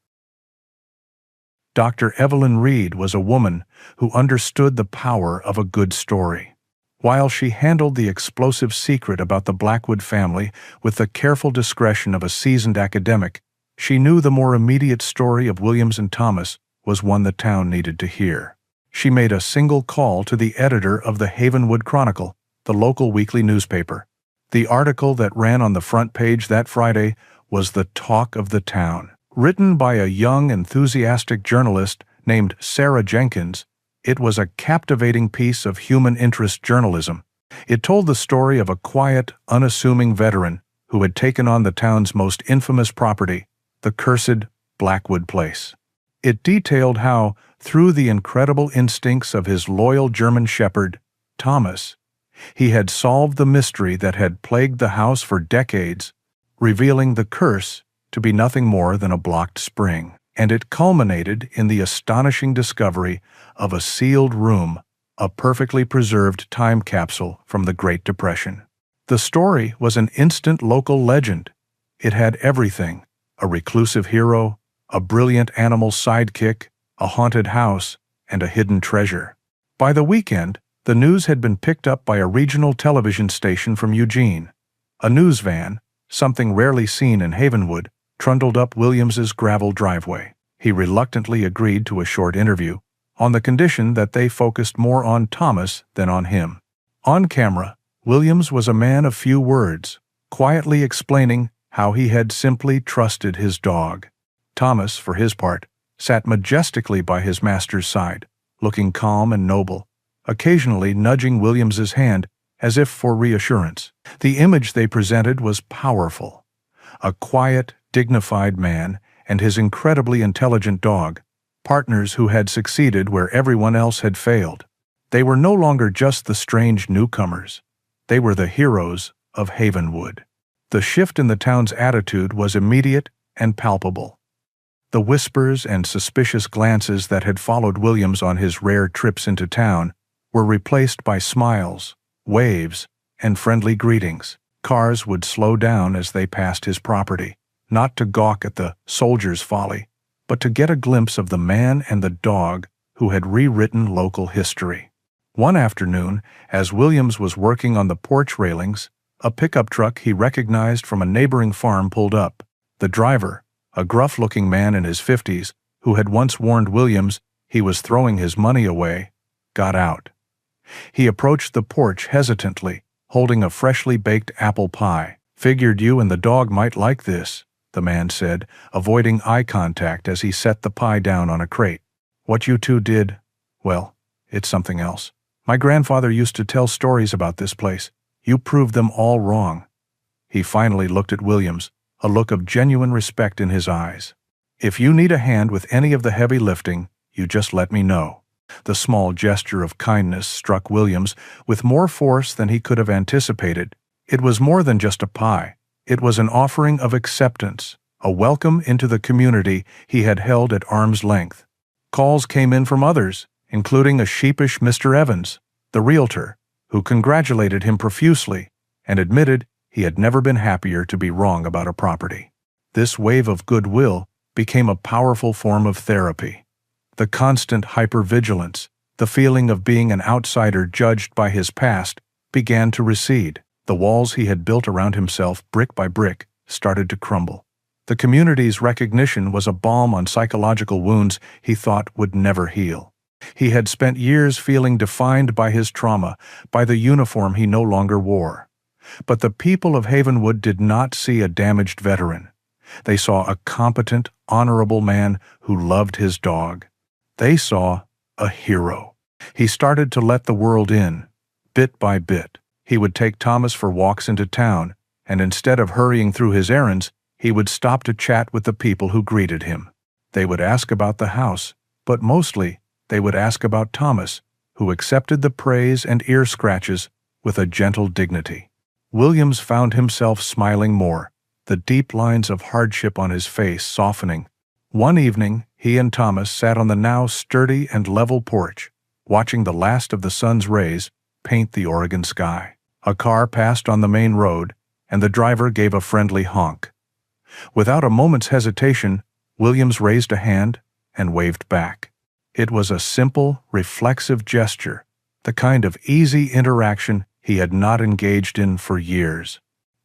Dr. Evelyn Reed was a woman who understood the power of a good story. While she handled the explosive secret about the Blackwood family with the careful discretion of a seasoned academic, she knew the more immediate story of Williams and Thomas was one the town needed to hear. She made a single call to the editor of the Havenwood Chronicle, the local weekly newspaper. The article that ran on the front page that Friday was the talk of the town. Written by a young, enthusiastic journalist named Sarah Jenkins, it was a captivating piece of human interest journalism. It told the story of a quiet, unassuming veteran who had taken on the town's most infamous property, the cursed Blackwood Place. It detailed how, through the incredible instincts of his loyal German shepherd, Thomas, he had solved the mystery that had plagued the house for decades, revealing the curse to be nothing more than a blocked spring. And it culminated in the astonishing discovery of a sealed room, a perfectly preserved time capsule from the Great Depression. The story was an instant local legend. It had everything: a reclusive hero, a brilliant animal sidekick, a haunted house, and a hidden treasure. By the weekend, the news had been picked up by a regional television station from Eugene. A news van, something rarely seen in Havenwood, trundled up Williams's gravel driveway. He reluctantly agreed to a short interview, on the condition that they focused more on Thomas than on him. On camera, Williams was a man of few words, quietly explaining how he had simply trusted his dog. Thomas, for his part, sat majestically by his master's side, looking calm and noble, occasionally nudging Williams's hand as if for reassurance. The image they presented was powerful. A quiet, dignified man and his incredibly intelligent dog, partners who had succeeded where everyone else had failed. They were no longer just the strange newcomers. They were the heroes of Havenwood. The shift in the town's attitude was immediate and palpable. The whispers and suspicious glances that had followed Williams on his rare trips into town were replaced by smiles, waves, and friendly greetings. Cars would slow down as they passed his property, not to gawk at the soldier's folly, but to get a glimpse of the man and the dog who had rewritten local history. One afternoon, as Williams was working on the porch railings, a pickup truck he recognized from a neighboring farm pulled up. The driver, a gruff-looking man in his 50s, who had once warned Williams he was throwing his money away, got out. He approached the porch hesitantly, holding a freshly baked apple pie. "Figured you and the dog might like this," the man said, avoiding eye contact as he set the pie down on a crate. "What you two did, well, it's something else. My grandfather used to tell stories about this place. You proved them all wrong." He finally looked at Williams, a look of genuine respect in his eyes. "If you need a hand with any of the heavy lifting, you just let me know." The small gesture of kindness struck Williams with more force than he could have anticipated. It was more than just a pie. It was an offering of acceptance, a welcome into the community he had held at arm's length. Calls came in from others, including a sheepish Mr. Evans, the realtor, who congratulated him profusely and admitted he had never been happier to be wrong about a property. This wave of goodwill became a powerful form of therapy. The constant hypervigilance, the feeling of being an outsider judged by his past, began to recede. The walls he had built around himself brick by brick started to crumble. The community's recognition was a balm on psychological wounds he thought would never heal. He had spent years feeling defined by his trauma, by the uniform he no longer wore. But the people of Havenwood did not see a damaged veteran. They saw a competent, honorable man who loved his dog. They saw a hero. He started to let the world in, bit by bit. He would take Thomas for walks into town, and instead of hurrying through his errands, he would stop to chat with the people who greeted him. They would ask about the house, but mostly they would ask about Thomas, who accepted the praise and ear scratches with a gentle dignity. Williams found himself smiling more, the deep lines of hardship on his face softening. One evening, he and Thomas sat on the now sturdy and level porch, watching the last of the sun's rays paint the Oregon sky. A car passed on the main road, and the driver gave a friendly honk. Without a moment's hesitation, Williams raised a hand and waved back. It was a simple, reflexive gesture, the kind of easy interaction he had not engaged in for years.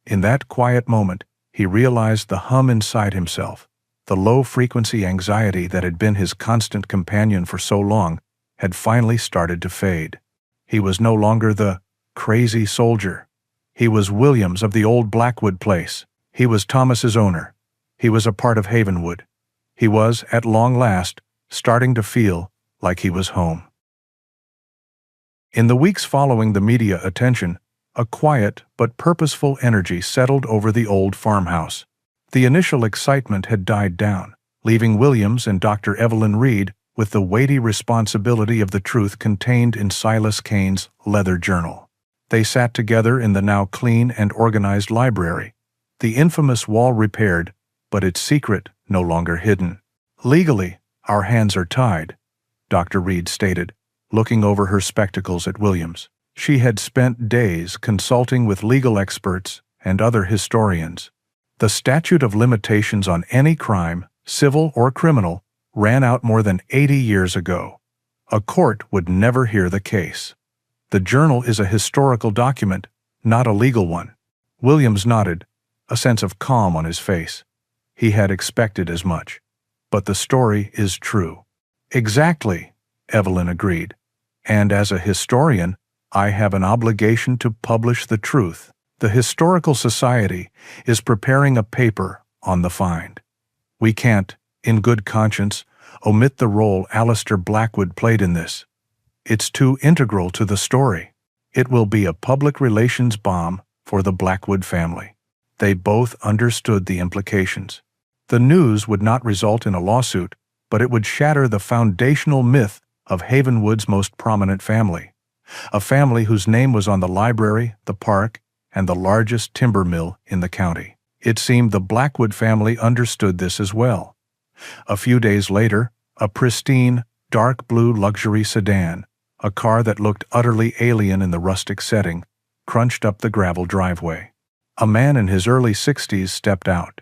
In that quiet moment, he realized the hum inside himself. The low-frequency anxiety that had been his constant companion for so long had finally started to fade. He was no longer the crazy soldier. He was Williams of the old Blackwood place. He was Thomas's owner. He was a part of Havenwood. He was, at long last, starting to feel like he was home. In the weeks following the media attention, a quiet but purposeful energy settled over the old farmhouse. The initial excitement had died down, leaving Williams and Dr. Evelyn Reed with the weighty responsibility of the truth contained in Silas Kane's leather journal. They sat together in the now clean and organized library, the infamous wall repaired, but its secret no longer hidden. "Legally, our hands are tied," Dr. Reed stated, looking over her spectacles at Williams. She had spent days consulting with legal experts and other historians. The statute of limitations on any crime, civil or criminal, ran out more than 80 years ago. A court would never hear the case. The journal is a historical document, not a legal one. Williams nodded, a sense of calm on his face. He had expected as much. But the story is true. "Exactly," Evelyn agreed. "And as a historian, I have an obligation to publish the truth. The Historical Society is preparing a paper on the find. We can't, in good conscience, omit the role Alistair Blackwood played in this. It's too integral to the story. It will be a public relations bomb for the Blackwood family." They both understood the implications. The news would not result in a lawsuit, but it would shatter the foundational myth of Havenwood's most prominent family. A family whose name was on the library, the park, and the largest timber mill in the county. It seemed the Blackwood family understood this as well. A few days later, a pristine, dark blue luxury sedan, a car that looked utterly alien in the rustic setting, crunched up the gravel driveway. A man in his early 60s stepped out.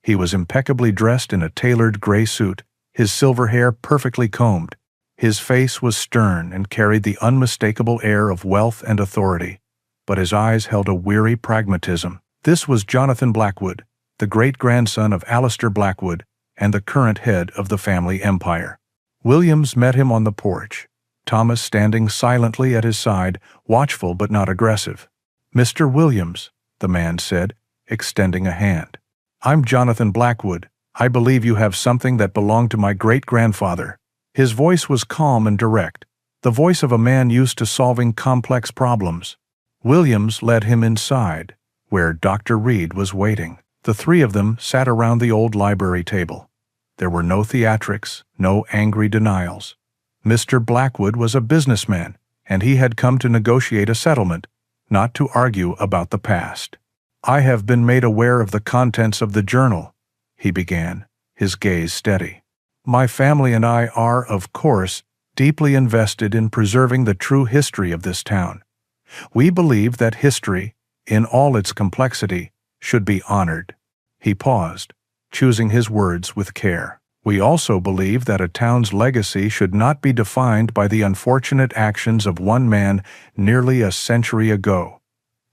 He was impeccably dressed in a tailored gray suit, his silver hair perfectly combed. His face was stern and carried the unmistakable air of wealth and authority, but his eyes held a weary pragmatism. This was Jonathan Blackwood, the great-grandson of Alistair Blackwood and the current head of the family empire. Williams met him on the porch, Thomas standing silently at his side, watchful but not aggressive. "Mr. Williams," the man said, extending a hand. "I'm Jonathan Blackwood. I believe you have something that belonged to my great-grandfather." His voice was calm and direct, the voice of a man used to solving complex problems. Williams led him inside, where Dr. Reed was waiting. The three of them sat around the old library table. There were no theatrics, no angry denials. Mr. Blackwood was a businessman, and he had come to negotiate a settlement, not to argue about the past. "I have been made aware of the contents of the journal," he began, his gaze steady. "My family and I are, of course, deeply invested in preserving the true history of this town. We believe that history, in all its complexity, should be honored." He paused, choosing his words with care. "We also believe that a town's legacy should not be defined by the unfortunate actions of one man nearly a century ago.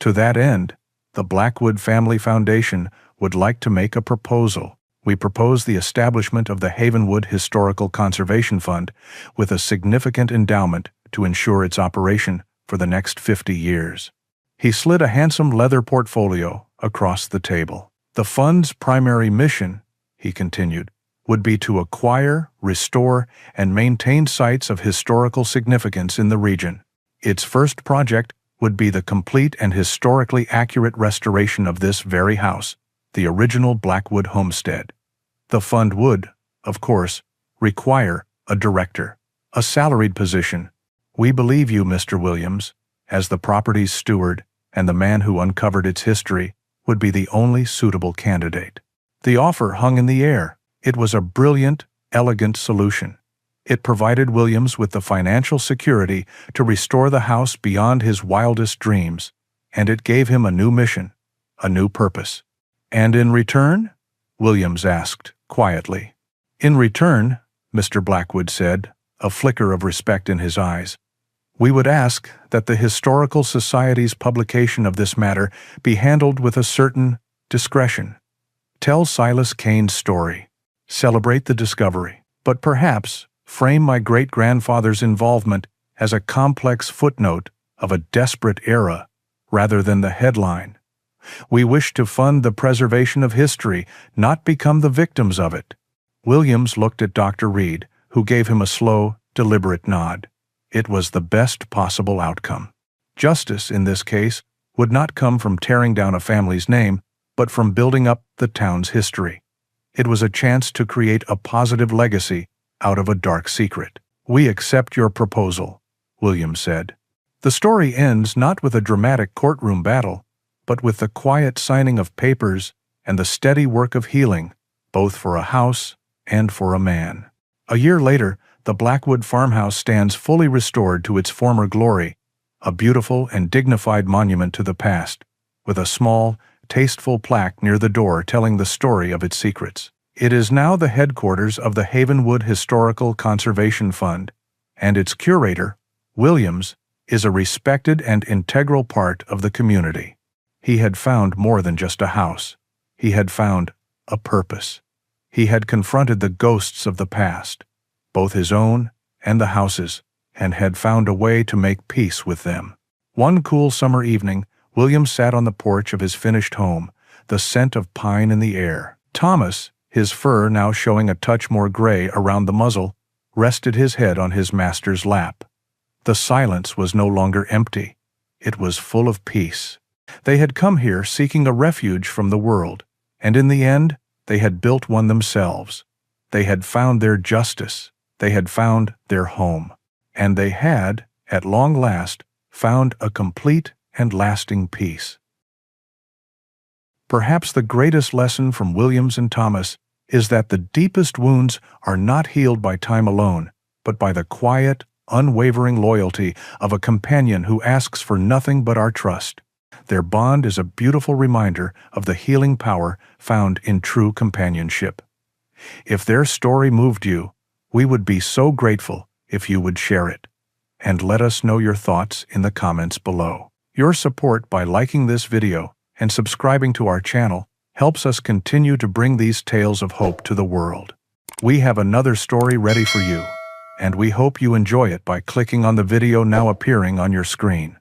To that end, the Blackwood Family Foundation would like to make a proposal." we propose the establishment of the Havenwood Historical Conservation Fund with a significant endowment to ensure its operation for the next 50 years. He slid a handsome leather portfolio across the table. The fund's primary mission, he continued, would be to acquire, restore, and maintain sites of historical significance in the region. Its first project would be the complete and historically accurate restoration of this very house, the original Blackwood homestead. The fund would, of course, require a director, a salaried position. We believe you, Mr. Williams, as the property's steward and the man who uncovered its history, would be the only suitable candidate. The offer hung in the air. It was a brilliant, elegant solution. It provided Williams with the financial security to restore the house beyond his wildest dreams, and it gave him a new mission, a new purpose. And in return? Williams asked, quietly. In return, Mr. Blackwood said, a flicker of respect in his eyes, we would ask that the Historical Society's publication of this matter be handled with a certain discretion. Tell Silas Kane's story. Celebrate the discovery, but perhaps frame my great-grandfather's involvement as a complex footnote of a desperate era rather than the headline. We wish to fund the preservation of history, not become the victims of it. Williams looked at Dr. Reed, who gave him a slow, deliberate nod. It was the best possible outcome. Justice, in this case, would not come from tearing down a family's name, but from building up the town's history. It was a chance to create a positive legacy out of a dark secret. We accept your proposal, Williams said. The story ends not with a dramatic courtroom battle, but with the quiet signing of papers and the steady work of healing, both for a house and for a man. A year later, the Blackwood farmhouse stands fully restored to its former glory, a beautiful and dignified monument to the past, with a small, tasteful plaque near the door telling the story of its secrets. It is now the headquarters of the Havenwood Historical Conservation Fund, and its curator, Williams, is a respected and integral part of the community. He had found more than just a house. He had found a purpose. He had confronted the ghosts of the past, both his own and the house's, and had found a way to make peace with them. One cool summer evening, William sat on the porch of his finished home, the scent of pine in the air. Thomas, his fur now showing a touch more gray around the muzzle, rested his head on his master's lap. The silence was no longer empty. It was full of peace. They had come here seeking a refuge from the world, and in the end, they had built one themselves. They had found their justice. They had found their home. And they had, at long last, found a complete and lasting peace. Perhaps the greatest lesson from Williams and Thomas is that the deepest wounds are not healed by time alone, but by the quiet, unwavering loyalty of a companion who asks for nothing but our trust. Their bond is a beautiful reminder of the healing power found in true companionship. If their story moved you, we would be so grateful if you would share it. And let us know your thoughts in the comments below. Your support by liking this video and subscribing to our channel helps us continue to bring these tales of hope to the world. We have another story ready for you, and we hope you enjoy it by clicking on the video now appearing on your screen.